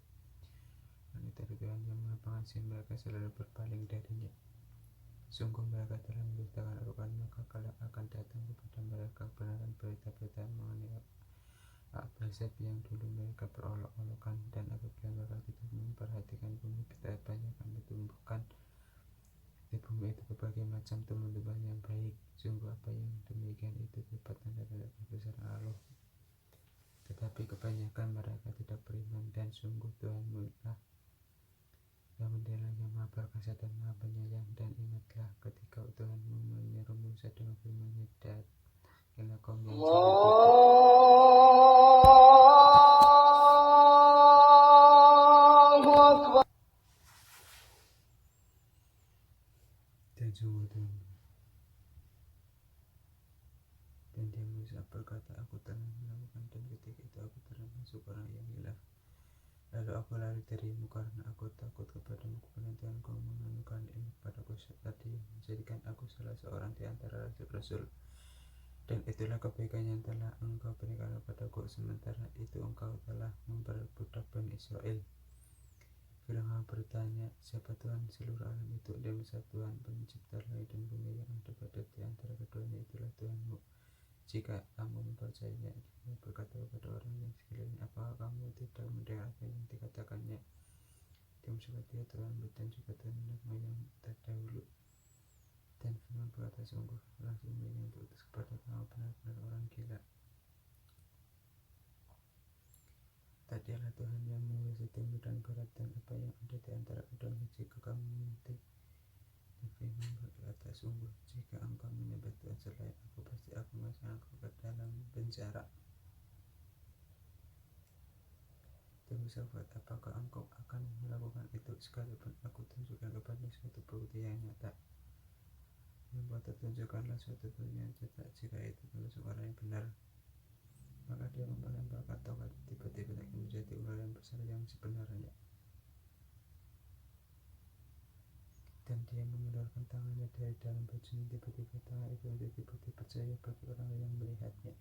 dari Tuhan yang Maha Pengasih, mereka selalu berpaling darinya. Sungguh mereka telah mendustakan Al-Quran, maka kelak akan datang kepada mereka kebenaran berita-berita mengenai Al-Ahzab yang dulu mereka perolok-olokan, dan apabila mereka tidak memperhatikan bumi, kita banyak kami tumbuhkan di bumi itu berbagai macam tumbuhan yang baik. Sungguh apa yang demikian itu berupa tanda-tanda kebesaran Allah. Tetapi kebanyakan mereka tidak beriman, dan sungguh Tuhanmu lah yang mendelanya Maha Perkasa dan Maha Penyayang. Dan ingatlah ketika Tuhanmu menyeru Musa dengan firman-Nya, "Datangilah kaum yang jahil itu, dan sungguh Tuhan." Dan dia Musa berkata, "Aku telah melakukan, dan ketika itu aku termasuk orang yang hilang. Lalu aku lari darimu karena aku takut kepadamu, kemudian Tuhanku menganugerahkan ilmu kepadaku tadi yang menjadikan aku salah seorang di antara rasul-rasul. Dan itulah kebaikan yang telah engkau berikan kepadaku, sementara itu engkau telah memperbudak Bani Israel." Fir'aun bertanya, "Siapa Tuhan seluruh alam itu?" Dia Musa, "Tuhan pencipta langit dan bumi yang ada pada di antara keduanya, itulah Tuhanmu. Jika kamu mempercayainya." Dia berkata kepada orang yang sekeliling, "Apakah kamu tidak mendengar apa yang dikatakannya?" Dia berkata, "Ya Tuhan, dan juga Tuhan nenek moyang terdahulu." Dan Fir'aun berkata, "Sungguhlah sumber yang diutus kepada kamu benar-benar orang gila. Tadilah Tuhan yang menguasai timur dan barat dan apa yang ada di antara keduanya, jika kamu mengerti." Dan Fir'aun berkata, "Sungguh, jika engkau menyembah Tuhan selain aku, pasti aku memasukkan engkau ke dalam penjara." Dan Musa berkata, "Apakah engkau akan melakukan itu sekalipun aku tunjukkan kepada suatu bukti yang nyata?" Yang berkata, "Tunjukkanlah suatu bukti yang nyata, jika itu termasuk orang yang benar." Maka dia melemparkan tongkat, tiba-tiba menjadi ular yang besar yang sebenarnya. Dan dia mengeluarkan tangannya dari dalam bajunya, tiba-tiba tangan itu menjadi putih bercahaya bagi orang yang melihatnya.